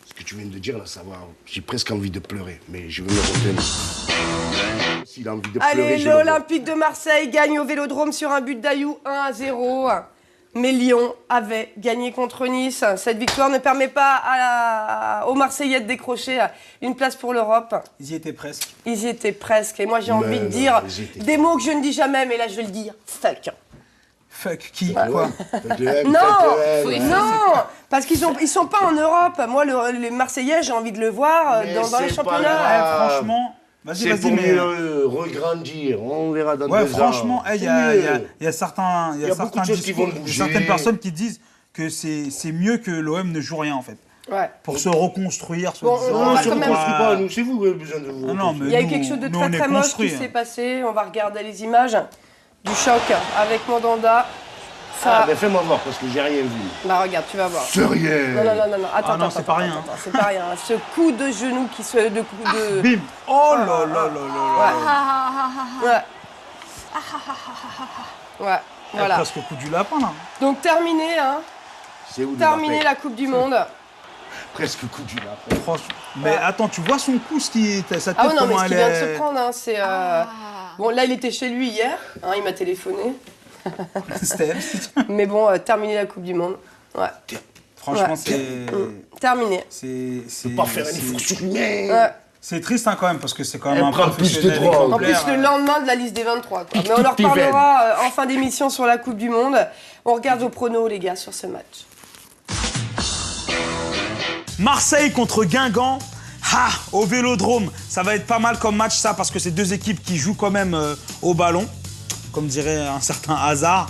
Ce que tu viens de dire, là, ça va. J'ai presque envie de pleurer, mais je vais me retenir. S'il a envie de pleurer, Allez, je le vois. l'Olympique de Marseille gagne au Vélodrome sur un but d'Ayou 1-0. Mais Lyon avait gagné contre Nice. Cette victoire ne permet pas aux Marseillais de décrocher une place pour l'Europe. Ils y étaient presque. Ils y étaient presque. Et moi, j'ai envie de non, dire ils étaient des mots que je ne dis jamais, mais là, je vais le dire. Fuck. Fuck qui? Ouais. Quoi? Non, parce qu'ils sont pas en Europe. Moi, les Marseillais, j'ai envie de le voir Mais dans les c'est pas championnats. grave. Franchement, vas-y, C'est vas-y, pour mais... mieux regrandir. On verra dans 2 ans. franchement, il y a certains, Il y a beaucoup de choses qui vont bouger. certaines personnes qui disent que c'est mieux que l'OM ne joue rien en fait. Ouais. Pour se reconstruire, Bon, soi-disant. on Non, va je quand ne même- construis pas, nous. C'est vous qui avez besoin de vous. Non, mais Il y a eu nous, quelque chose de nous, très on est très moche qui construits, s'est hein. passé. On va regarder les images du choc avec Mandanda. Ça... Ah, mais fais-moi voir, parce que j'ai rien vu. Bah regarde, tu vas voir. C'est rien. Non. Attends, Ah non, attends, c'est pas attends, rien. attends, c'est pas rien. Ce coup de genou qui se... Bim. Oh là là là là. Ouais, voilà. Presque au coup du lapin là. Donc terminé, hein. C'est où Terminé la Coupe du Monde. Presque coup du lapin. Franchement. Mais attends, tu vois son cou, sa tête, Ah ouais, non, mais comment ce elle qu'il vient de est... se prendre, hein, c'est... Bon, là, il était chez lui hier. Hein, il m'a téléphoné. Mais bon, terminé la Coupe du Monde. Ouais. Franchement, Ouais. c'est... Terminé. C'est pas faire un effort surhumain. Ouais. C'est triste hein, quand même, parce que c'est quand même Elle un prend plus de professionnel drogue. En plus, exemplaire. le lendemain de la liste des 23. Quoi. Mais on en Toutes tes reparlera en fin d'émission sur la Coupe du Monde. On regarde vos pronos, les gars, sur ce match. Marseille contre Guingamp. Ah, au Vélodrome, ça va être pas mal comme match ça, parce que c'est 2 équipes qui jouent quand même au ballon, comme dirait un certain Hazard.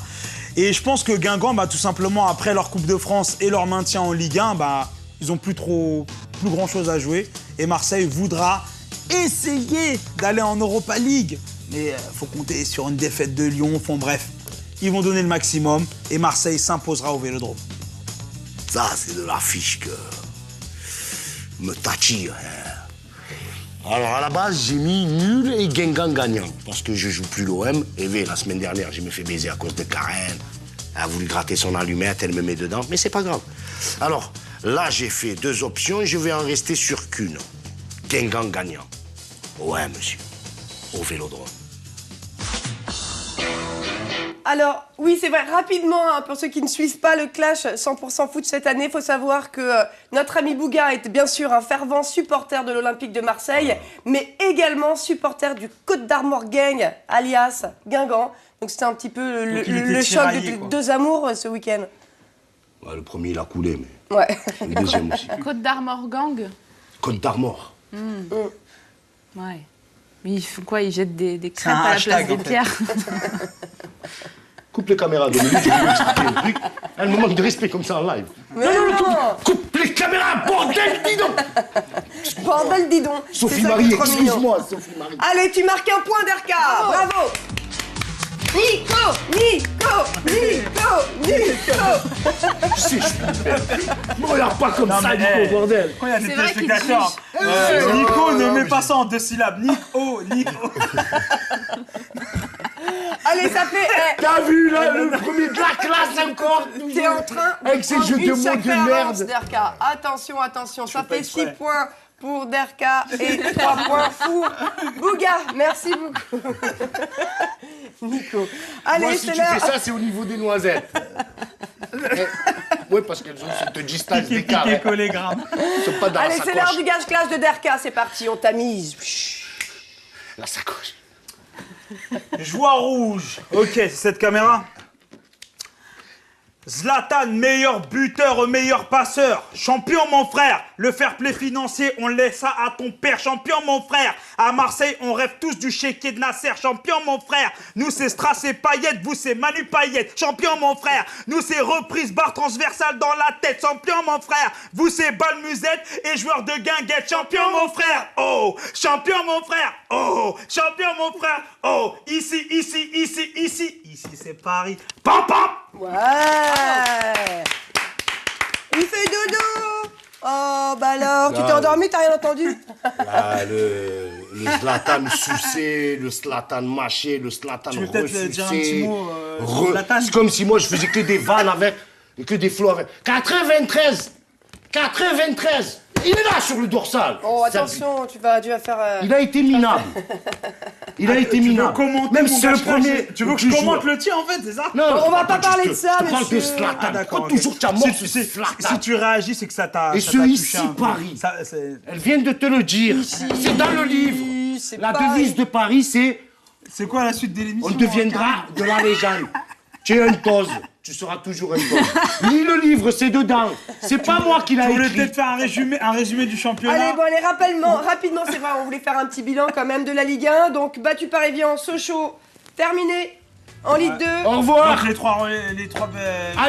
Et je pense que Guingamp, bah, tout simplement, après leur Coupe de France et leur maintien en Ligue 1, bah, ils n'ont plus grand chose à jouer. Et Marseille voudra essayer d'aller en Europa League. Mais faut compter sur une défaite de Lyon. Enfin bref, ils vont donner le maximum et Marseille s'imposera au Vélodrome. Ça, c'est de la fiche que... me tatille. Alors à la base, j'ai mis nul et Guingamp gagnant. Parce que je joue plus l'OM. Et la semaine dernière, je me fait baiser à cause de Karen. Elle a voulu gratter son allumette, elle me met dedans. Mais c'est pas grave. Alors, là, j'ai fait 2 options et je vais en rester sur qu'une. Guingamp gagnant. Ouais, monsieur. Au Vélodrome. Alors, oui, c'est vrai, rapidement, hein, pour ceux qui ne suivent pas le Clash 100% foot cette année, il faut savoir que notre ami Bouga est bien sûr un fervent supporter de l'Olympique de Marseille, mais également supporter du Côte d'Armor Gang, alias Guingamp. Donc c'était un petit peu le choc de 2 amours ce week-end. Ouais, le premier, il a coulé, mais... Ouais. Le deuxième aussi. Côte d'Armor Gang. Côte d'Armor. Ouais. Mais ils font quoi? Ils jettent des crêpes à la place des pierres. Coupe les caméras, Dominique, je vais vous expliquer le truc. Un moment de respect comme ça en live. Non. Coupe les caméras, bordel, dis donc. Bordel, dis donc. Sophie-Marie, excuse-moi, Sophie-Marie. Allez, tu marques un point, Derka. Bravo. Nico. Je sais, je suis père. Ne regarde pas comme ça, Nico, bordel. Quand il y a des téléspectateurs, Nico, ne mets pas ça en 2 syllabes. Nico. Allez, ça fait... T'as vu, là, le premier de la classe encore. T'es en train de avec ces jeux de mots de merde. Derka. Attention, ça fait 6 points pour Derka et 3 points pour Bouga. Merci beaucoup. Nico. Allez, moi, si tu fais ça, c'est au niveau des noisettes. Oui, parce qu'elles ont cette distance d'écart. Allez, c'est l'heure du gage clash de Derka. C'est parti, on tamise. La sacoche. Je vois rouge. Ok, c'est cette caméra. Zlatan, meilleur buteur, meilleur passeur. Champion, mon frère. Le fair play financier, on laisse ça à ton père. Champion, mon frère. À Marseille, on rêve tous du chéquier de Nasser. Champion, mon frère. Nous, c'est Strass et Payet. Vous, c'est Manu Payet. Champion, mon frère. Nous, c'est reprise, barre transversale dans la tête. Champion, mon frère. Vous, c'est balle musette et joueur de guinguette. Champion, mon frère. Oh. Champion, mon frère. Oh. Champion, mon frère. Oh. Ici, c'est Paris. Pam, pam. Ouais. Il fait dodo. Oh, bah alors, tu t'es endormi, t'as rien entendu? Là, le Zlatan sucé, le Zlatan mâché, le Zlatan tu veux peut-être dire un petit mot C'est comme si moi, je faisais que des vannes avec, et que des flots avec. 93. Il est là sur le dorsal. Oh, attention, tu vas faire... Il a été minable. Tu veux commenter même si c'est le premier. Tu veux que je commente le tien, en fait, c'est ça? Non, on va pas parler de ça, monsieur. Je parle de Zlatan. Ah, d'accord. Toujours ta mort, si tu réagis, c'est que ça t'a et ce ici, Paris. Elle vient de te le dire. C'est dans le livre. La devise de Paris, c'est... C'est quoi la suite de l'émission? On deviendra de la légende. Tu es un tose. Tu seras toujours un tose. Lis le livre, c'est dedans. C'est pas moi qui l'ai écrit. Tu voulais peut-être faire un résumé du championnat? Allez, rapidement, c'est vrai, on voulait faire un petit bilan quand même de la Ligue 1. Donc, battu par Evian, Sochaux, terminé. En Ligue 2. Au revoir. Donc les trois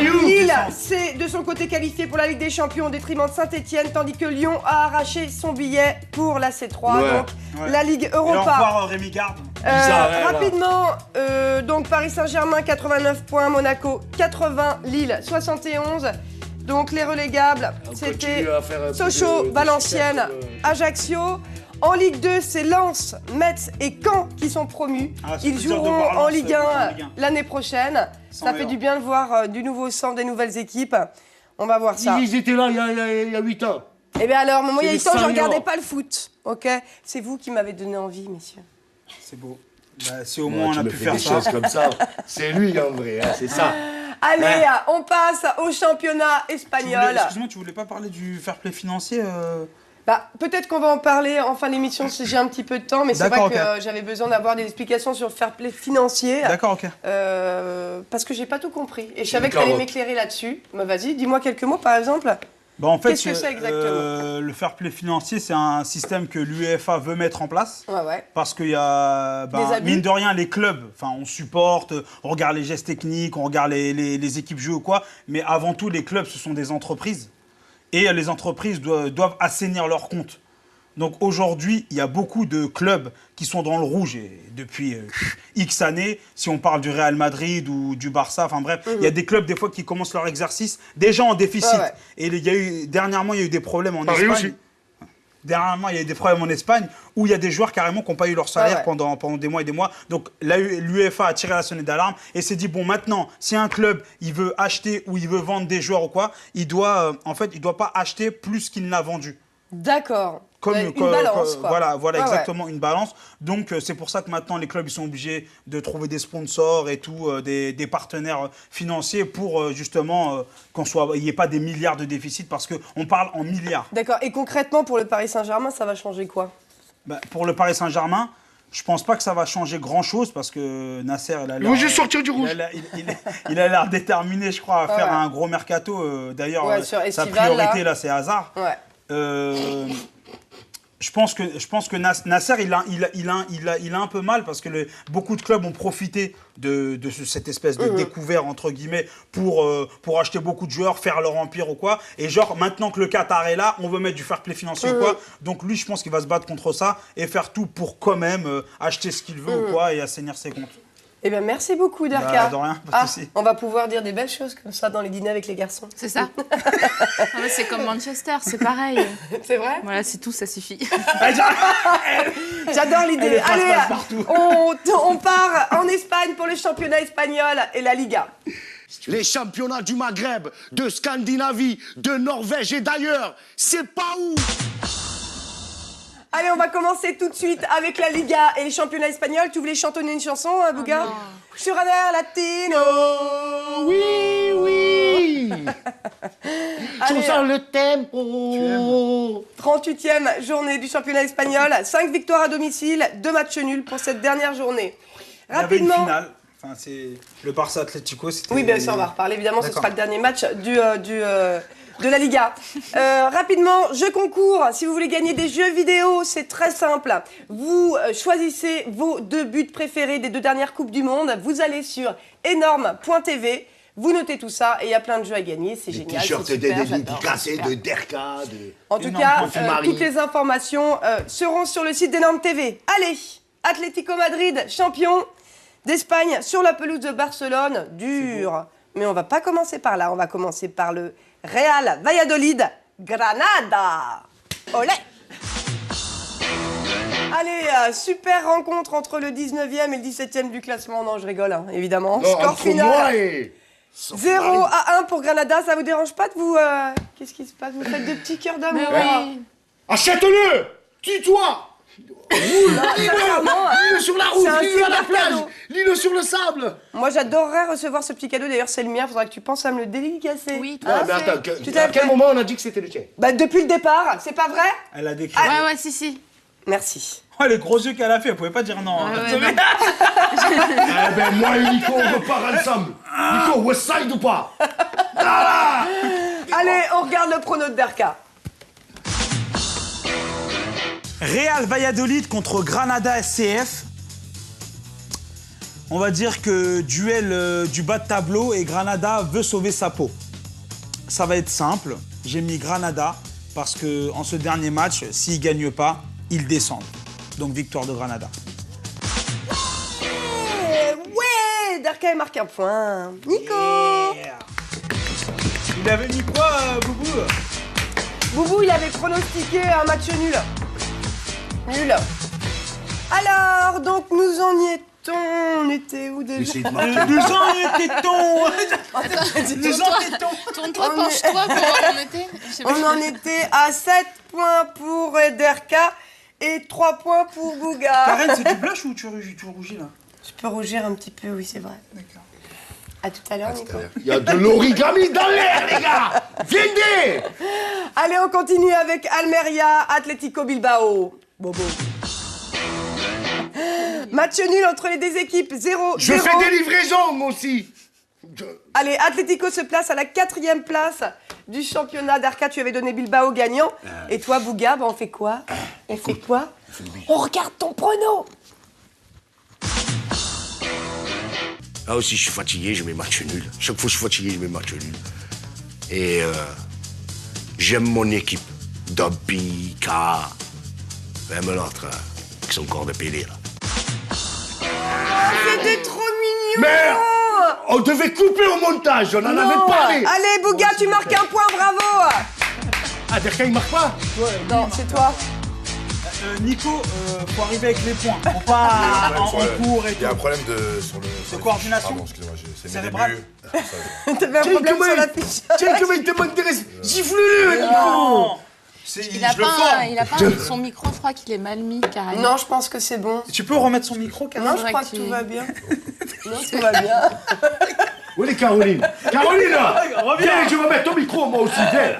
Lille, c'est de son côté qualifié pour la Ligue des Champions au détriment de Saint-Etienne, tandis que Lyon a arraché son billet pour la C3, donc la Ligue Europa. Et au revoir Rémi Garde. Rapidement, donc Paris Saint-Germain 89 points, Monaco 80, Lille 71. Donc les relégables, c'était Sochaux, Valenciennes, Ajaccio. En Ligue 2, c'est Lens, Metz et Caen qui sont promus. Ils joueront en Ligue 1 l'année prochaine. Ça fait du bien de voir du nouveau sang, des nouvelles équipes. On va voir ça. Ils étaient là il y a 8 ans. Eh bien alors, moi, il y a 8 ans, je ne regardais pas le foot. Ok? C'est vous qui m'avez donné envie, messieurs. C'est beau. Bah, si au moins on a pu faire des choses comme ça. C'est lui en vrai, hein, c'est ça. Allez, on passe au championnat espagnol. Excuse-moi, tu voulais pas parler du fair play financier Bah, peut-être qu'on va en parler en fin d'émission si j'ai un petit peu de temps, mais c'est vrai que j'avais besoin d'avoir des explications sur le fair play financier. D'accord, ok. Parce que j'ai pas tout compris. Et je savais que tu allais m'éclairer là-dessus. Bah, vas-y, dis-moi quelques mots par exemple. Bah, en fait, qu'est-ce que c'est exactement? Le fair play financier, c'est un système que l'UEFA veut mettre en place. Ouais. Parce qu'il y a, mine de rien, les clubs, on supporte, on regarde les gestes techniques, on regarde les équipes jouer ou quoi. Mais avant tout, les clubs, ce sont des entreprises. Et les entreprises doivent assainir leurs comptes. Donc aujourd'hui, il y a beaucoup de clubs qui sont dans le rouge et depuis X années. Si on parle du Real Madrid ou du Barça, enfin bref, il y a des clubs des fois qui commencent leur exercice déjà en déficit. Et dernièrement, il y a eu des problèmes en Espagne. Aussi. dernièrement, il y a eu des problèmes en Espagne où il y a des joueurs carrément qui n'ont pas eu leur salaire pendant des mois et des mois. Donc l'UEFA a tiré la sonnette d'alarme et s'est dit, bon, maintenant, si un club, il veut acheter ou il veut vendre des joueurs ou quoi, il doit pas acheter plus qu'il n'a vendu. D'accord. Une balance, quoi. Voilà exactement, une balance. Donc, c'est pour ça que maintenant, les clubs ils sont obligés de trouver des sponsors et tout, des partenaires financiers pour justement qu'il n'y ait pas des milliards de déficit parce qu'on parle en milliards. D'accord. Et concrètement, pour le Paris Saint-Germain, ça va changer quoi? Pour le Paris Saint-Germain, je pense pas que ça va changer grand-chose parce que Nasser, il a l'air... juste sortir du rouge. Il a l'air déterminé, je crois, à faire un gros mercato. D'ailleurs, sa priorité, là, c'est Hazard. Je pense que Nasser, il a un peu mal parce que beaucoup de clubs ont profité de cette espèce de découvert, entre guillemets, pour acheter beaucoup de joueurs, faire leur empire ou quoi. Et genre, maintenant que le Qatar est là, on veut mettre du fair play financier ou quoi. Donc lui, je pense qu'il va se battre contre ça et faire tout pour quand même acheter ce qu'il veut ou quoi et assainir ses comptes. Eh bien, merci beaucoup, Derka. De rien, pas de souci. On va pouvoir dire des belles choses comme ça dans les dîners avec les garçons. C'est ça. C'est comme Manchester, c'est pareil. C'est vrai? Voilà, c'est tout, ça suffit. J'adore l'idée. Allez, on part en Espagne pour le championnat espagnol et la Liga. Les championnats du Maghreb, de Scandinavie, de Norvège et d'ailleurs, c'est pas où? Allez, on va commencer tout de suite avec la Liga et les championnats espagnols. Tu voulais chantonner une chanson, Bouga? Sur un air latino. Oui. Allez, sur le tempo. 38e journée du championnat espagnol. 5 victoires à domicile, 2 matchs nuls pour cette dernière journée. Rapidement. Il y avait une finale. Enfin, c'est le Barça Atlético. Oui, bien sûr, on va reparler. Évidemment, ce sera le dernier match de la Liga. Rapidement, jeu concours. Si vous voulez gagner des jeux vidéo, c'est très simple. Vous choisissez vos 2 buts préférés des 2 dernières Coupes du Monde. Vous allez sur énorme.tv. Vous notez tout ça et il y a plein de jeux à gagner. C'est génial. T-shirts dédicacés de Derka. En tout cas, toutes les informations seront sur le site d'Énorme TV. Allez, Atlético Madrid, champion d'Espagne sur la pelouse de Barcelone. Dur. Mais on va pas commencer par là. On va commencer par le Real Valladolid, Granada. Olé! Allez, super rencontre entre le 19e et le 17e du classement. Non, je rigole, hein, évidemment. Non, score final. 0-1 pour Granada. Ça vous dérange pas de vous... Qu'est-ce qui se passe? Vous faites des petits cœurs d'amour. Oui. Achète-le! Tue-toi! Lis-le sur la route, lis-le à la plage, lis-le sur le sable. Moi, j'adorerais recevoir ce petit cadeau. D'ailleurs, c'est le mien. Faudra que tu penses à me le dédicacer. Oui, toi. Mais attends, à quel moment on a dit que c'était le tien? Bah, depuis le départ. C'est pas vrai? Elle a décrit. Ouais, si. Merci. Oh, les gros yeux qu'elle a fait, elle pouvait pas dire non. Moi et Nico, on repart ensemble. Nico, Westside ou pas? Allez, on regarde le prono de Derka. Real Valladolid contre Granada SCF. On va dire que duel du bas de tableau et Granada veut sauver sa peau. Ça va être simple. J'ai mis Granada parce que en ce dernier match, s'ils ne gagnent pas, ils descendent. Donc victoire de Granada. Ouais, Derka marque un point. Nico. Yeah. Il avait mis quoi, Boubou? Boubou, il avait pronostiqué un match nul. Nul. Alors, donc, nous en y étions. On était où déjà? Nous en étions. Tourne-toi, penche-toi pour voir où on était. On en était à 7 points pour Derka et 3 points pour Bouga. Karen, c'est du blush ou tu rougis là? Je peux rougir un petit peu, oui, c'est vrai. D'accord. À tout à l'heure, Nico. Il y a de l'origami dans l'air, les gars. Viendez. Allez, on continue avec Almeria, Atlético Bilbao. Bobo. Match nul entre les 2 équipes, 0-0. Je fais des livraisons, moi aussi. Allez, Atlético se place à la 4e place du championnat. Derka, tu avais donné Bilbao gagnant. Et toi, Bouga, on fait quoi? On regarde ton prono. Là aussi, je suis fatigué, je mets match nul. Chaque fois que je suis fatigué, je mets match nul. Et j'aime mon équipe. Dobby, K, même l'autre, qui sont encore de pédé, là. C'était trop mignon. Mais on devait couper au montage, on en avait parlé. Allez, Bouga, tu marques un point, bravo. Ah, Derka, il marque pas? Non, c'est toi. Nico, faut arriver avec les points. Faut pas en cours et tout. Il y a un problème sur de coordination. Pardon, excusez-moi, c'est mes cérébrale. débuts. T'avais un problème sur la fiche. Tiens, comment il te m'intéresse? Gifle-le, Non. Il a pas son micro, je crois qu'il est mal mis carrément. Non, je pense que c'est bon. Tu peux remettre son micro, Caroline? Non, je crois que tout va bien. Non, tout va bien. Où est Caroline? Caroline, là! Viens, je vais mettre ton micro, moi aussi, viens!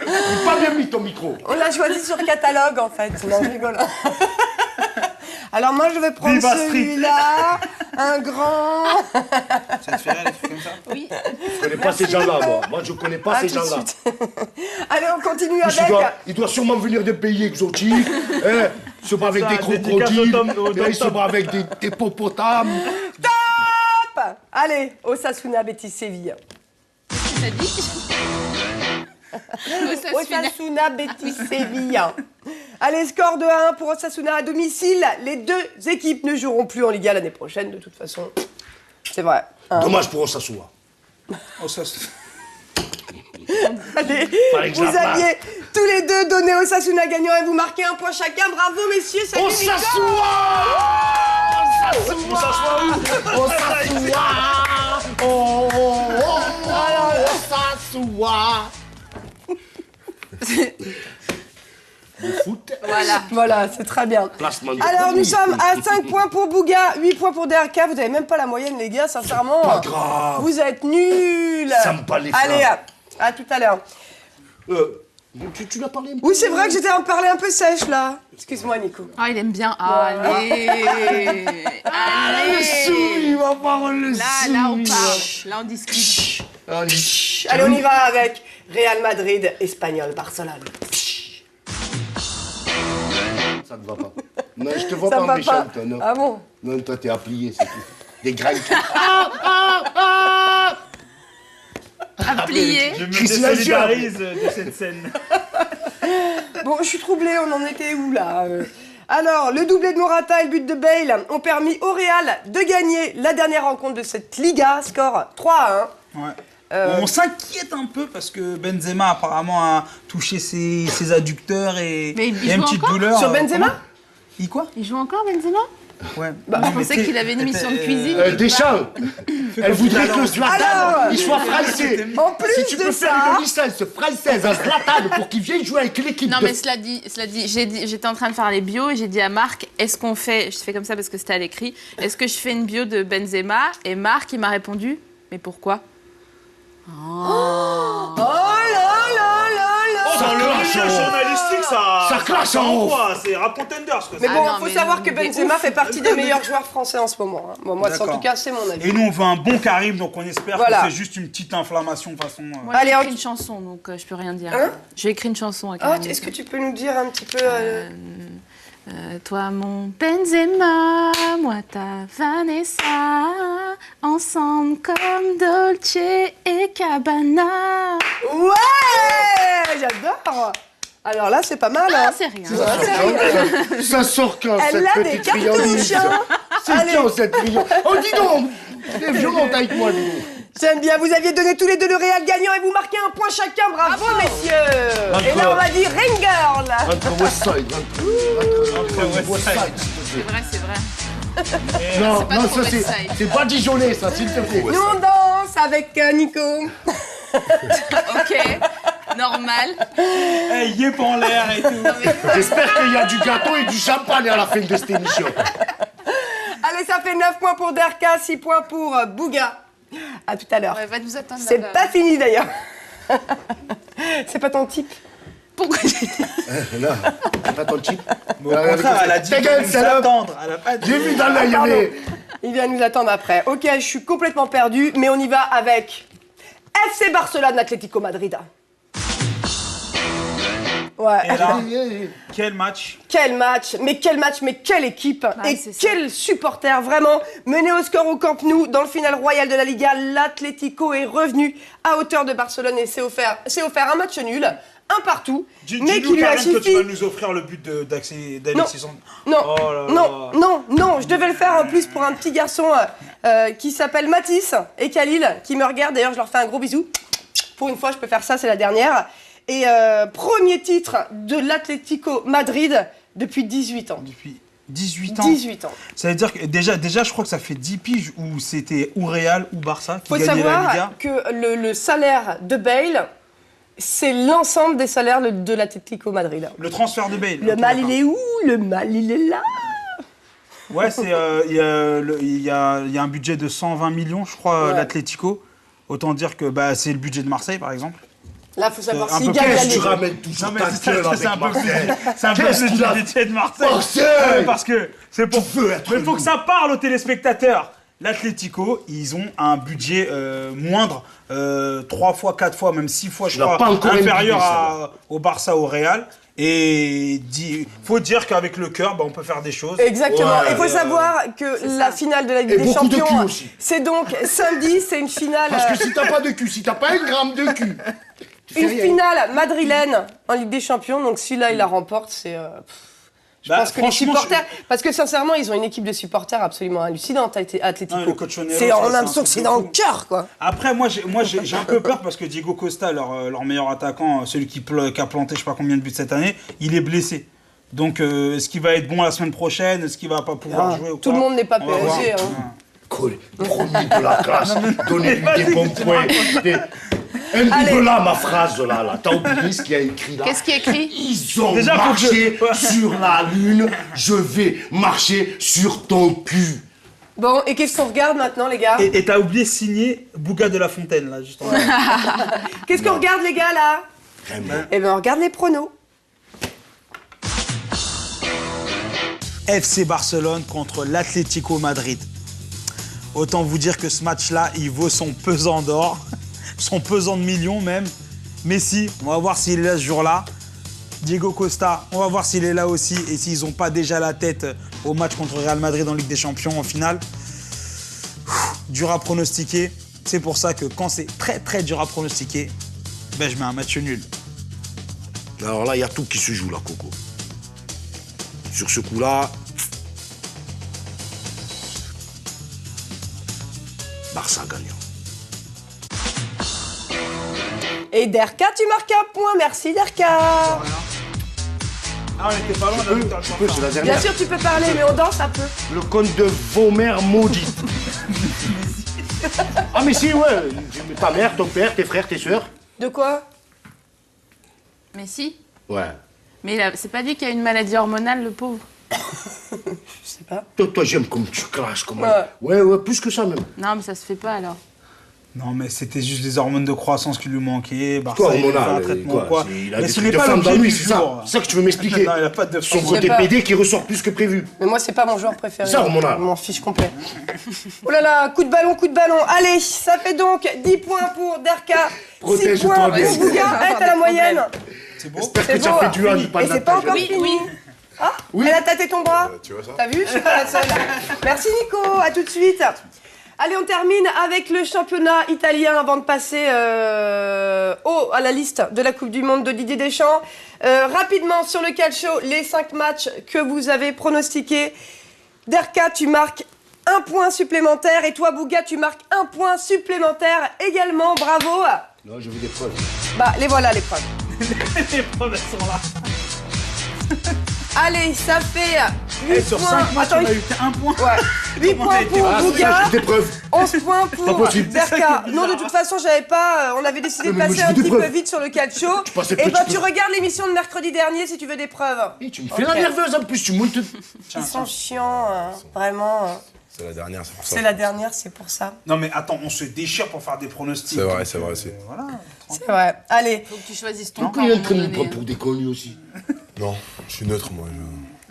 Il pas bien mis ton micro. On l'a choisi sur catalogue, en fait. Non, je rigole. Alors moi, je vais prendre Viva Street. celui-là, un grand... Ça te fait rire, des trucs comme ça? Oui. Je connais pas ces gens-là, moi. Moi, je connais pas ces tout de gens-là. suite. Allez, on continue Plus, avec... il doit sûrement venir de pays exotiques. Hein, il se bat avec des crocodiles, il se bat avec des hippopotames. Top! Allez, Osasuna Betis Séville. Qu'est-ce que t'as dit? Osasuna Betis Séville. Allez, score de 1 pour Osasuna à domicile. Les deux équipes ne joueront plus en Liga l'année prochaine, de toute façon. C'est vrai. Dommage pour Osasuna. Allez, vous aviez tous les deux donné Osasuna gagnant et vous marquez un point chacun. Bravo, messieurs. Salut, Osasuna! Le foot. Voilà, c'est très bien. Alors, nous sommes à 5 points pour Bouga, 8 points pour DRK. Vous n'avez même pas la moyenne, les gars, sincèrement. Pas grave. Vous êtes nuls. Ça me bat les Allez, à tout à l'heure. Tu l'as parlé un peu. Oui, c'est vrai que j'étais en parler un peu sèche, là. Excuse-moi, Nico. Ah, il aime bien. Allez. Le sou, il va pas le sou. Là, on parle. Là, on discute. Allez, on y va avec Real Madrid, Espagnol, Barcelone. Ça ne va pas. Non, je te vois Ça pas va en méchante, pas. non. Ah bon? Non, toi, t'es à plier, c'est tout. Des graines. À plier. Je me désolidarise de cette scène. Bon, je suis troublée, on en était où, là? Alors, le doublé de Morata et le but de Bale ont permis au Real de gagner la dernière rencontre de cette Liga, score 3-1. Ouais. On s'inquiète un peu parce que Benzema apparemment a touché ses adducteurs et Mais il y a une joue petite encore douleur. Sur Benzema? Il quoi? Il joue encore, Benzema? Ouais. Je pensais qu'il avait une émission de cuisine. Deschamps, elle voudrait que Zlatan, Alors, il soit français. En plus Si tu de peux faire ça... une licence française à Zlatan pour qu'il vienne jouer avec l'équipe Non, de... mais cela dit, j'étais en train de faire les bios et j'ai dit à Marc, est-ce qu'on fait, je fais comme ça parce que c'était à l'écrit, est-ce que je fais une bio de Benzema? Et Marc, il m'a répondu, mais pourquoi? Oh là là là là! Dans le milieu journalistique, ça clash en haut. C'est rap contenders. Mais bon, non, faut mais savoir non, que mais Benzema ouf. fait partie des meilleurs joueurs français en ce moment. Hein. Bon, moi, en D'accord. tout cas, c'est mon avis. Et nous, on veut un bon Karim, donc on espère Voilà. que c'est juste une petite inflammation de façon. Moi, Allez, j'ai on- écrit une chanson, donc je peux rien dire. Hein? J'ai écrit une chanson avec Ah, un est-ce que tu peux nous dire un petit peu... toi mon Benzema, moi ta Vanessa, ensemble comme Dolce et Gabbana. Ouais! J'adore! Alors là, c'est pas mal, hein? Ah, c'est rien. Ça sort quand, Elle cette a des petite cartouches, friandise? hein. C'est Allez. quand, cette friandise? Oh, dis donc! T'es violente avec moi, dis donc. J'aime bien, vous aviez donné tous les deux le Real gagnant et vous marquez un point chacun, bravo messieurs! Et là on va dire Ring Girl! Entre Westside, entre Westside. C'est vrai, c'est vrai. Non, c'est pas non, trop ça Westside. c'est pas Dijonais, ça, s'il te plaît. Nous on danse avec Nico. Ok, normal. Hey, yep en l'air et tout. J'espère qu'il y a du gâteau et du champagne à la fin de cette émission. Allez, ça fait 9 points pour Derka, 6 points pour Bouga. À tout à l'heure. Ouais, va nous attendre C'est là-bas. pas fini d'ailleurs. C'est pas ton type. Pourquoi Non, c'est pas ton type. Au contraire, elle a dit Ta gueule, de nous salope. attendre. Elle a pas dit. J'ai vu dans l'œil, Pardon. mais... Il vient nous attendre après. Ok, je suis complètement perdu, mais on y va avec FC Barcelone Atlético Madrid. Ouais. Et là, quel match. Quel match, mais quelle équipe et c'est ça. quel supporter, vraiment. Mené au score au Camp Nou, dans le final royal de la Liga, l'Atlético est revenu à hauteur de Barcelone et s'est offert un match nul, un partout, mais qui lui a Karim, que tu suffi... vas nous offrir le but d'Alexis Sanchez. Non, Oh là non, là. non, je devais le faire en plus pour un petit garçon qui s'appelle Mathis et Khalil, qui me regarde, d'ailleurs je leur fais un gros bisou. Pour une fois, je peux faire ça, c'est la dernière. Et premier titre de l'Atlético Madrid, Depuis 18 ans. Depuis 18 ans. 18 ans. Ça veut dire que déjà, je crois que ça fait 10 piges où c'était ou Real ou Barça qui Faut gagnaient la Liga. savoir que le salaire de Bale, c'est l'ensemble des salaires de l'Atlético Madrid. Le transfert de Bale. Le mal, il est où? Le mal, il est là. Ouais, il y a un budget de 120 millions, je crois, l'Atlético. Autant dire que c'est le budget de Marseille, par exemple. Là, il faut savoir un s'il peu gagne la Qu'est-ce que tu Ligue. ramènes toujours ta gueule avec Marseille? C'est un peu plus le budget de Marseille. Marseille Parce que c'est pour. veux être Mais il faut nous. que ça parle aux téléspectateurs. L'Atlético, ils ont un budget moindre, 3 fois, 4 fois, même 6 fois, je l'as crois, pas encore inférieur au Barça, au Real. Et faut dire qu'avec le cœur, on peut faire des choses. Exactement. Il faut Ouais, savoir que la finale de la Ligue Et des beaucoup de Champions, cul aussi. c'est donc samedi, c'est une finale. Parce que si t'as pas de cul, si t'as pas 1 gramme de cul, tu fais Une rien. finale madrilène en Ligue des Champions, donc celui-là, il la remporte, c'est... je pense que les franchement, supporters... Parce que sincèrement, ils ont une équipe de supporters absolument hallucinante, Atlético. Ouais, le cochonero, C'est en c'est un l'impression que truc c'est de dans fou. le cœur, quoi. Après, moi, j'ai un peu peur parce que Diego Costa, leur meilleur attaquant, celui qui a planté je sais pas combien de buts cette année, il est blessé. Donc, est-ce qu'il va être bon la semaine prochaine? Est-ce qu'il va pas pouvoir jouer ou Tout pas le monde n'est pas On va voir. PSG. Hein. Cool. Premier de la classe, donnez-lui des bons points. Là, ma phrase là. T'as oublié ce qu'il y a écrit là? Qu'est-ce qui est écrit? Ils ont Déjà, faut que marché sur la lune, je vais marcher sur ton cul. Bon, et qu'est-ce qu'on regarde maintenant, les gars? Et t'as oublié de signer Bouga de la Fontaine, là, justement. Qu'est-ce qu'on regarde, les gars, là? Eh ben, on regarde les pronos. FC Barcelone contre l'Atlético Madrid. Autant vous dire que ce match-là, il vaut son pesant d'or, son pesant de millions même. Messi, on va voir s'il est là ce jour-là. Diego Costa, on va voir s'il est là aussi et s'ils n'ont pas déjà la tête au match contre Real Madrid en Ligue des Champions en finale. Dur à pronostiquer. C'est pour ça que quand c'est très très dur à pronostiquer, je mets un match nul. Alors là, il y a tout qui se joue là, Coco. Sur ce coup-là, Barça gagnant. Et Derka, tu marques un point. Merci, Derka. Ah, on était pas loin de la victoire. Tu peux, c'est la dernière. Bien sûr, tu peux parler, mais on danse un peu. Le conte de vos mères maudites. Ah mais si, ouais. Ta mère, ton père, tes frères, tes sœurs. De quoi? Mais si. Ouais. Mais c'est pas dit qu'il y a une maladie hormonale, le pauvre. Je sais pas. Toi, j'aime comme tu clashes, comme Ouais. Ouais, plus que ça même. Non, mais ça se fait pas alors. Non, mais c'était juste les hormones de croissance qui lui manquaient. Barça, Toi, il devait faire un hormonal, traitement, quoi. quoi. Il a Mais des ce trucs n'est de pas femme l'objet dans lui, du c'est ça. jour. C'est ça que tu veux m'expliquer. Non, il a pas de Son femme. côté Je sais pas. PD qui ressort plus que prévu. Mais moi, c'est pas mon joueur préféré. Ça, hormonal. Je m'en fiche complet. Oh là là, coup de ballon, coup de ballon. Allez, ça fait donc 10 points pour Derka, 6 Protège-toi points bien. pour Bouga. T'as la moyenne. C'est beau. J'espère C'est que ça beau. fait du hand, pas Et de la c'est pas page. encore fini. Ah, Oui. elle a tâté ton bras. Tu vois ça? T'as vu? Je suis pas la seule. Merci Nico, à tout de suite. Allez, on termine avec le championnat italien avant de passer à la liste de la Coupe du Monde de Didier Deschamps. Rapidement sur le calcio, les 5 matchs que vous avez pronostiqués. Derka, tu marques 1 point supplémentaire et toi, Bouga, tu marques 1 point supplémentaire également. Bravo. Non, je veux des preuves. Bah, les voilà les preuves. Les preuves, elles sont là. Allez, ça fait 8 Et sur points. 5 matchs, on a eu 1 point. Ouais. 8 points pour Ah, Bouga. je veux des preuves. 11 points Pas pour possible. Derka. C'est ça qui est Non, de bizarre. toute façon, j'avais pas. On avait décidé de Mais moi, passer je veux un des petit peu preuves. vite sur le calcio. passais Et petit ben, peu. tu regardes l'émission de mercredi dernier si tu veux des preuves. Tu me fais la Ok. nerveuse en plus, tu montes. Ils sont chiants, vraiment. C'est la dernière, c'est pour ça. C'est la dernière, c'est pour ça. Non, mais attends, on se déchire pour faire des pronostics. C'est vrai, c'est vrai aussi. Voilà. C'est vrai. Allez, Faut que tu choisisses ton Pourquoi camp. il est à un en train de moment me donné, prendre pour des connus aussi? Non, je suis neutre, moi.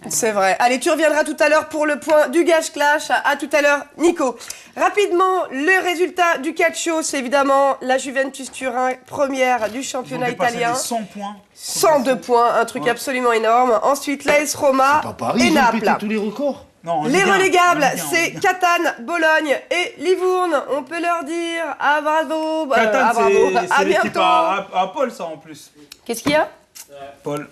c'est vrai. Allez, tu reviendras tout à l'heure pour le point du Gage Clash. À tout à l'heure, Nico. Rapidement, le résultat du calcio, c'est évidemment la Juventus Turin, première du Ils ont championnat dépassé italien. les 100 points. 102 points, un truc absolument énorme. Ensuite, l'AS Roma Pas Paris, et ils ont pété Naples. tous les records. Non, en Les Ligue 1, relégables, en Ligue 1, en c'est Ligue 1. Catane, Bologne et Livourne. On peut leur dire à bravo, Catane, à bravo, c'est à l'équipe bientôt. à Paul, ça, en plus. Qu'est-ce qu'il y a? Paul.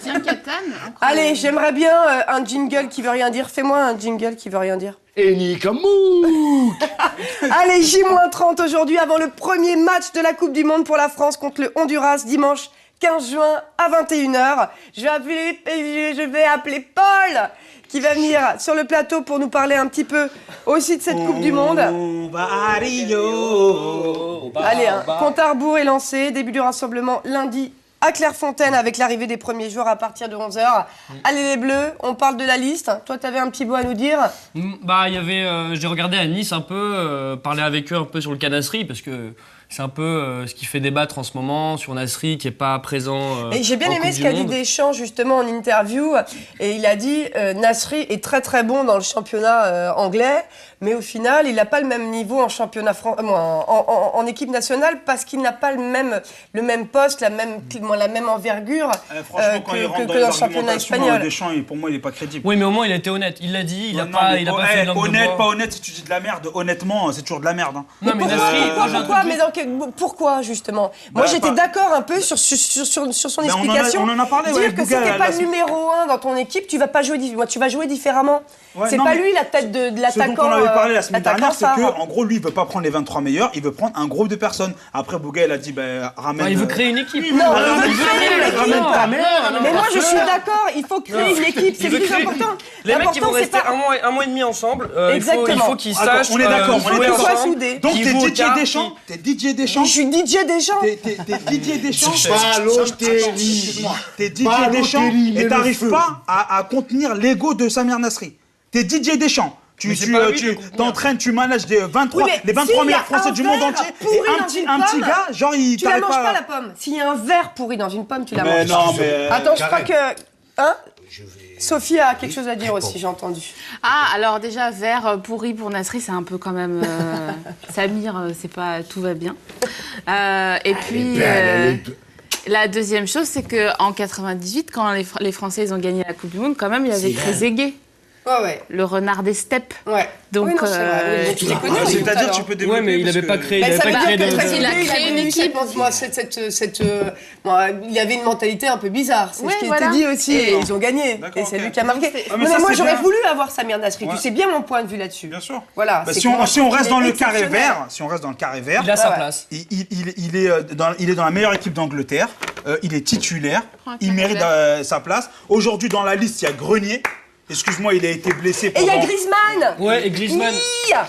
Tiens, Catane. Allez, j'aimerais bien un jingle qui veut rien dire. Fais-moi un jingle qui veut rien dire. Et Nikamou. Allez, J-30 aujourd'hui avant le premier match de la Coupe du Monde pour la France contre le Honduras dimanche 15 juin à 21h. Je vais appeler Paul qui va venir sur le plateau pour nous parler un petit peu aussi de cette Coupe du Monde. On va à Rio. Allez, compte à rebours est lancé. Début du rassemblement lundi à Clairefontaine avec l'arrivée des premiers joueurs à partir de 11h. Allez les Bleus, on parle de la liste. Toi, tu avais un petit mot à nous dire? Bah, il y avait, j'ai regardé à Nice un peu, parler avec eux un peu sur le cas Nasri, parce que c'est un peu ce qui fait débattre en ce moment sur Nasri qui n'est pas présent. Et j'ai bien aimé ce qu'a dit Deschamps justement en interview. Et il a dit Nasri est très très bon dans le championnat anglais, mais au final, il n'a pas le même niveau en championnat en équipe nationale parce qu'il n'a pas le même poste, la même envergure que dans le championnat espagnol. Deschamps, pour moi, il n'est pas crédible. Oui, mais au moins, il a été honnête. Il l'a dit, il n'a pas fait de langue de honnête, bois. pas honnête, si tu dis de la merde, honnêtement, c'est toujours de la merde. Hein. Non, mais Nasri, pourquoi justement? Moi, j'étais d'accord un peu sur son explication. On en a parlé, dire que c'était pas le numéro 1 dans ton équipe, tu vas pas jouer, tu vas jouer différemment. C'est pas lui la tête de l'attaquant. Ce dont on avait parlé la semaine dernière, c'est qu'en gros, lui, il veut pas prendre les 23 meilleurs, il veut prendre un groupe de personnes. Après, Bouga, il a dit, ramène. Il veut créer une équipe. Non, il veut créer une équipe. Mais moi, je suis d'accord, il faut créer une équipe, c'est plus important. Les mecs qui vont rester un mois et demi ensemble, il faut qu'ils sachent. On est d'accord, on est d'accord. Donc, t'es Didier Deschamps. T'es Didier Deschamps. Je suis Didier Deschamps. T'es Didier Deschamps. Balotelli. T'es Didier Deschamps et t'arrives pas à contenir l'ego de Samir Nasri. T'es Didier Deschamps. Tu t'entraînes, tu manages les 23 meilleurs Français du monde entier. Et un petit gars, genre, il tu la manges pas la pomme. S'il y a un verre pourri dans une pomme, tu la manges. Non, mais attends, je crois que Sophie a quelque chose à dire aussi, j'ai entendu. Ah, alors déjà, verre pourri pour Nasri, c'est un peu quand même... Samir, c'est pas... Tout va bien. Et puis... La deuxième chose, c'est qu'en 98, quand les Français ils ont gagné la Coupe du Monde, quand même, il y avait Trezeguet. Ouais. Le renard des steppes. Ouais. Donc, c'est-à-dire tu peux développer. Ouais, mais il n'avait pas créé. Il a créé une équipe. Il y avait une mentalité un peu bizarre. C'est ce qui a été dit aussi. Et ils ont gagné. Et c'est lui qui a marqué. Mais moi, j'aurais voulu avoir Samir Nasri. Tu sais bien mon point de vue là-dessus. Bien sûr. Voilà. Si on reste dans le carré vert, il a sa place. Il est dans la meilleure équipe d'Angleterre. Il est titulaire. Il mérite sa place. Aujourd'hui, dans la liste, il y a Grenier. Excuse-moi, il a été blessé pendant... Et il y a Griezmann. Ouais, et Griezmann.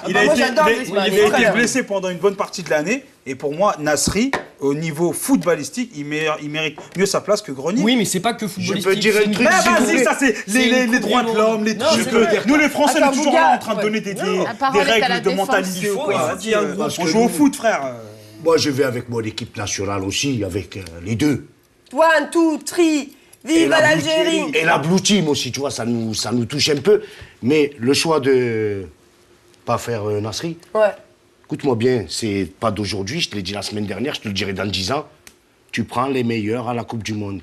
Il a été blessé pendant une bonne partie de l'année. Et pour moi, Nasri, au niveau footballistique, il mérite mieux sa place que Grenier. Oui, mais c'est pas que footballistique. Je peux dire un truc. Vas-y, ça c'est les droits de l'homme, les trucs. Nous, les Français, on est toujours là en train de donner des règles de mentalité. On joue au foot, frère. Moi, je vais avec mon équipe nationale aussi, avec les deux. 1, 2, 3... Vive l'Algérie! Et la Blue Team aussi, tu vois, ça nous touche un peu. Mais le choix de pas faire Nasri, écoute-moi bien, c'est pas d'aujourd'hui, je te l'ai dit la semaine dernière, je te le dirai dans 10 ans. Tu prends les meilleurs à la Coupe du Monde.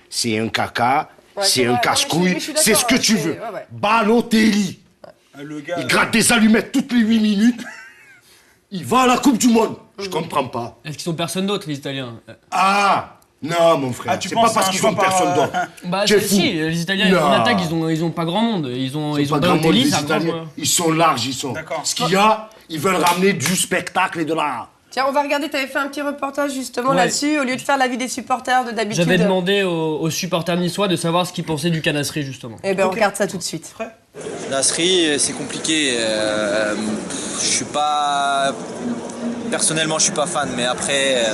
C'est un caca, c'est un casse-couille, c'est ce que tu veux. Balotelli, il gratte des allumettes toutes les 8 minutes. Il va à la Coupe du Monde. Je comprends pas. Est-ce qu'ils sont personne d'autre, les Italiens? Ah! Non, mon frère, c'est pas parce qu'ils ont personne d'autre. Bah, si, les Italiens, en attaque, ils ont pas grand monde. Ils ont Balotelli, c'est un grand joueur. Ils sont larges, ils sont. Ce qu'il y a, ils veulent ramener du spectacle et de l'art. Tiens, on va regarder, tu avais fait un petit reportage justement là-dessus, au lieu de faire l'avis des supporters de d'habitude. J'avais demandé aux supporters niçois de savoir ce qu'ils pensaient du cas Nasri, justement. Eh bien, on regarde ça tout de suite. Nasri, c'est compliqué. Je suis pas... Personnellement, je suis pas fan, mais après...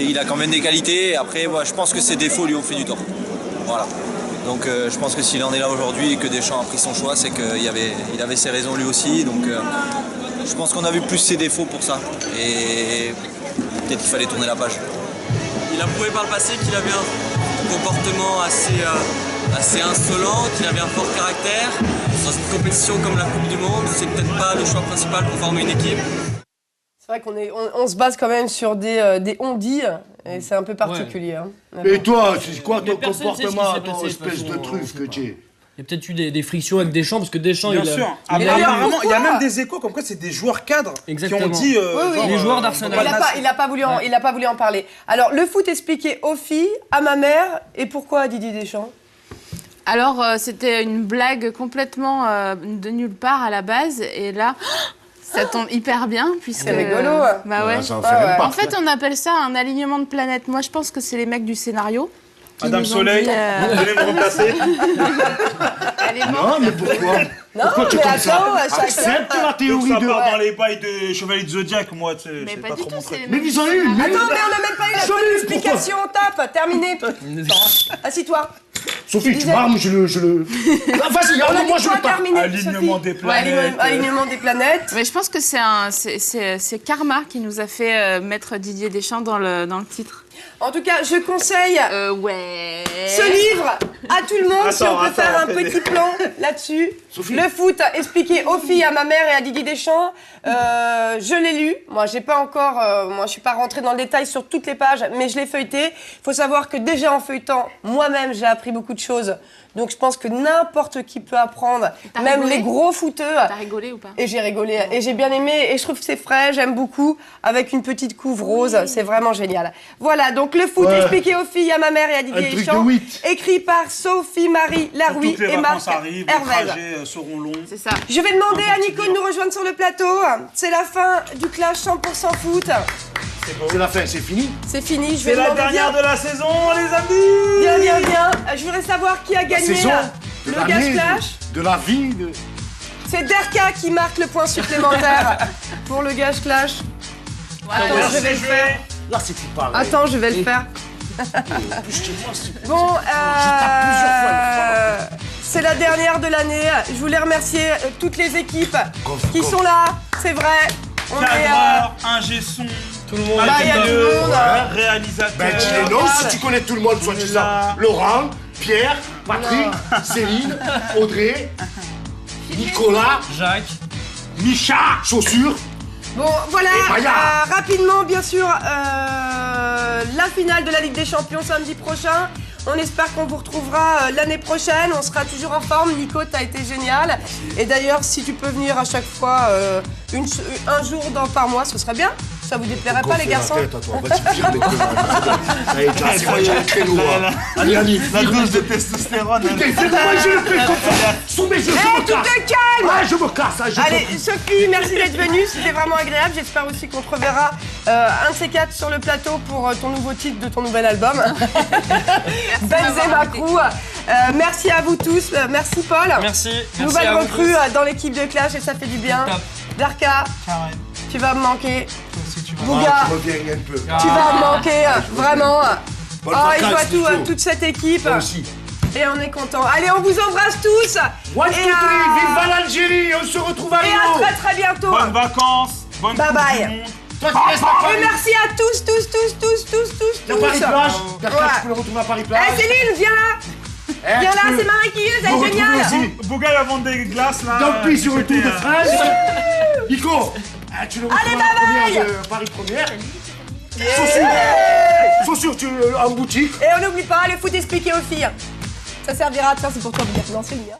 il a quand même des qualités. Après, je pense que ses défauts lui ont fait du tort. Voilà. Donc, je pense que s'il en est là aujourd'hui et que Deschamps a pris son choix, c'est qu'il avait ses raisons lui aussi. Donc, je pense qu'on a vu plus ses défauts pour ça. Et peut-être qu'il fallait tourner la page. Il a prouvé par le passé qu'il avait un comportement assez insolent, qu'il avait un fort caractère. Dans une compétition comme la Coupe du Monde, c'est peut-être pas le choix principal pour former une équipe. C'est vrai qu'on se base quand même sur des on-dit, et c'est un peu particulier. Hein. Et toi, c'est quoi ton comportement, ton espèce de truffe que tu es? Il y a peut-être eu des frictions avec Deschamps, parce que Deschamps, bien sûr. Apparemment, il y a même des échos comme quoi c'est des joueurs cadres qui ont dit... les joueurs d'Arsenal. Il n'a pas voulu en parler. Alors, le foot expliqué aux filles, à ma mère, et pourquoi à Didier Deschamps? Alors, c'était une blague complètement de nulle part à la base, et là... Ça tombe hyper bien puisque... C'est rigolo. Bah ouais. Ça en fait même pas. En fait, on appelle ça un alignement de planètes. Moi, je pense que c'est les mecs du scénario. Madame Soleil, vous allez me remplacer? Elle est morte. Non, mais pourquoi? Non, Pourquoi tu es mais comme ça? attends, chacun- Accepte la Donc théorie ça de... part dans les bails de Chevalier de Zodiac, moi, tu sais, Mais c'est pas pas du trop tout, mon c'est truc. les Mais mecs ils ont eu une... Attends, mais on n'a même pas eu la J'en ai bonne eu, explication, on tape, terminé. Assis-toi. Sophie, tu m'armes, je le... Ah, vas-y, On a moi dit je quoi, le tape. terminé, Alignement Sophie des planètes. Alignement des planètes. Mais je pense que c'est Karma qui nous a fait mettre Didier Deschamps dans le titre. En tout cas, je conseille Ouais. ce livre à tout le monde si on peut Attends, faire un fais-le. petit plan là-dessus. Sophie. Le foot expliqué aux filles, à ma mère et à Didier Deschamps. Je l'ai lu. Moi, j'ai pas encore. Moi, je suis pas rentrée dans le détail sur toutes les pages, mais je l'ai feuilleté. Il faut savoir que déjà en feuilletant, moi-même, j'ai appris beaucoup de choses. Donc, je pense que n'importe qui peut apprendre, T'as même rigolé les gros footeux. T'as rigolé ou pas? Et j'ai rigolé, et j'ai bien aimé, et je trouve que c'est frais, j'aime beaucoup, avec une petite couve rose, c'est vraiment génial. Voilà, donc le foot Ouais. expliqué aux filles, à ma mère et à Un Didier truc Deschamps, de huit. écrit par Sophie-Marie Laroui Toutes les et Marc vacances arrivent, les Hervez. trajets seront longs. C'est ça. Je vais demander à Nico de nous rejoindre sur le plateau, c'est la fin du clash 100% foot, C'est la fin, c'est fini. c'est fini, je vais C'est la demander dernière bien, de la saison, les amis. bien, je voudrais savoir qui a gagné Saison, là. de Le l'année, gage clash. de la vie, de... C'est Derka qui marque le point supplémentaire pour le gage clash. Attends, je vais le faire. Là, c'est plus pareil. Attends, je vais le faire. Bon, c'est la dernière de l'année. Je voulais remercier toutes les équipes qui sont là. C'est vrai. On est. Cadreur, ingé son, Tout le monde. Bah, il y a tout le monde. réalisateur. Ben, dis les noms si tu connais tout le monde, soit disant. Là. Laurent, Pierre, Patrick, Céline, Audrey, Nicolas, Jacques. Micha, chaussures. Bon, voilà. Et Maya. Rapidement, bien sûr, la finale de la Ligue des Champions samedi prochain. On espère qu'on vous retrouvera l'année prochaine. On sera toujours en forme. Nico, t'as été génial. Et d'ailleurs, si tu peux venir à chaque fois un jour par mois, ce serait bien. Ça vous déplairait pas, les garçons? Allez, c'est moi, j'ai le créneau. Allez, allez, La dose de testostérone. putain, fais-moi, je le fais comme ça. Sous mes yeux, je Eh, me tu casse. te calmes! Ouais, je me casse. Hein, Allez, Sophie, merci d'être venue, c'était vraiment agréable. J'espère aussi qu'on te reverra un de ces quatre sur le plateau pour ton nouveau titre de ton nouvel album. Benzema Crew. Merci à vous tous. Merci Paul. Merci. Nouvelle à vous recrue dans l'équipe de Clash et ça fait du bien. Top. Darka, tu vas me manquer. Bouga, Tu reviens un peu. tu vas me manquer, vraiment. Bonne Oh, il vacances, voit tout, Nico. toute cette équipe. Moi aussi. Et on est content. Allez, on vous embrasse tous. One, Et, two, three, vive l'Algérie, on se retrouve à et Rio. à très très bientôt. Bonnes vacances. Bonne Bye Coupe bye. du Monde. Toi, tu restes à Paris. Et merci à tous. La Paris-Plage. Derrière, Ouais. tu peux le retrouver à Paris-Plage. Eh Céline, viens là. Viens là, c'est Marie qui est, elle est géniale. Bouga, il va vendre des glaces là. Dumpy sur le Tour de C'était, France. Nico, tu le retrouves Allez, à la bye première de Paris Première. Chaussures, tu en boutique. Et on n'oublie pas, le foot expliqué aux filles. Ça servira à ça, c'est pour toi, bien. Non, c'est bien.